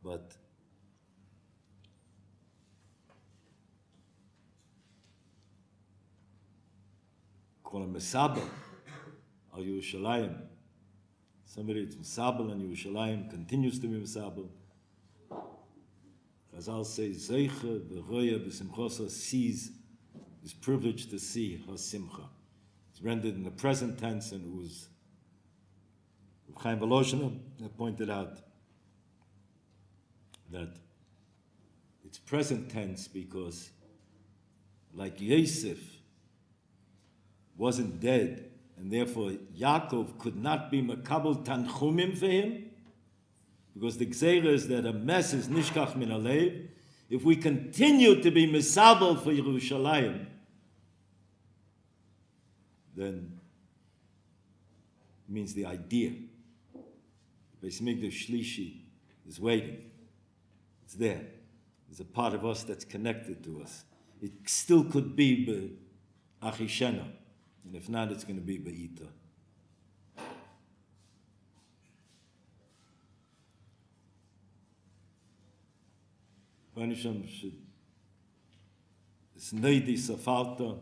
But call him Mesabel al Yerushalayim. Somebody that's Mesabel and Yerushalayim continues to be Mesabel. Chazal says, Zeicha v'roya b'simchosa sees, is privileged to see ha-simcha. It's rendered in the present tense, and it was Chaim Volozhiner that pointed out that it's present tense because, like Yosef wasn't dead, and therefore Yaakov could not be makabel tanchumim for him, because the Exile is that a mess is nishkach min alev. If we continue to be misabel for Yerushalayim, then it means the idea. Beis Mikdash Shlishi is waiting. It's there. There's a part of us that's connected to us. It still could be Achishena, and if not, it's going to be Be'ita. Vanisham should Snedi Safalta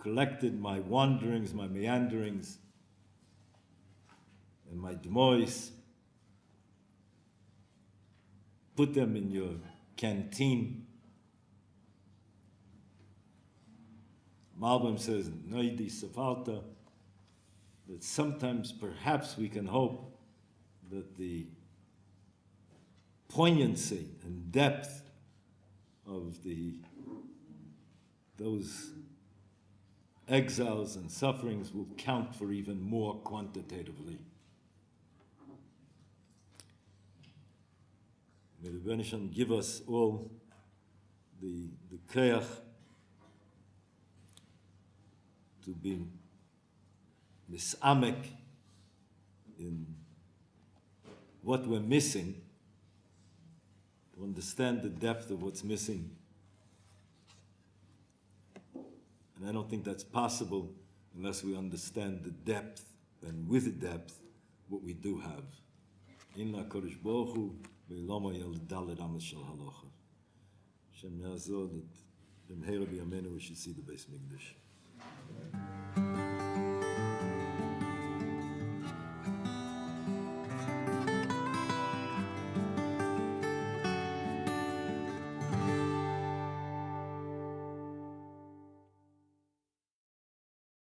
collected my wanderings, my meanderings, and my demois, put them in your canteen. Malbim says, Noidi Safarta, that sometimes perhaps we can hope that the poignancy and depth of those exiles and sufferings will count for even more quantitatively. May the Rebbe Shalom give us all the koyach to be misamek in what we're missing, to understand the depth of what's missing. And I don't think that's possible unless we understand the depth, and with the depth, what we do have. In la Kodesh Baruch Hu, ve'iloma yal dalet amas shel halacha. Shem yazor that b'mheira b'yameinu we should see the Beis Mikdash.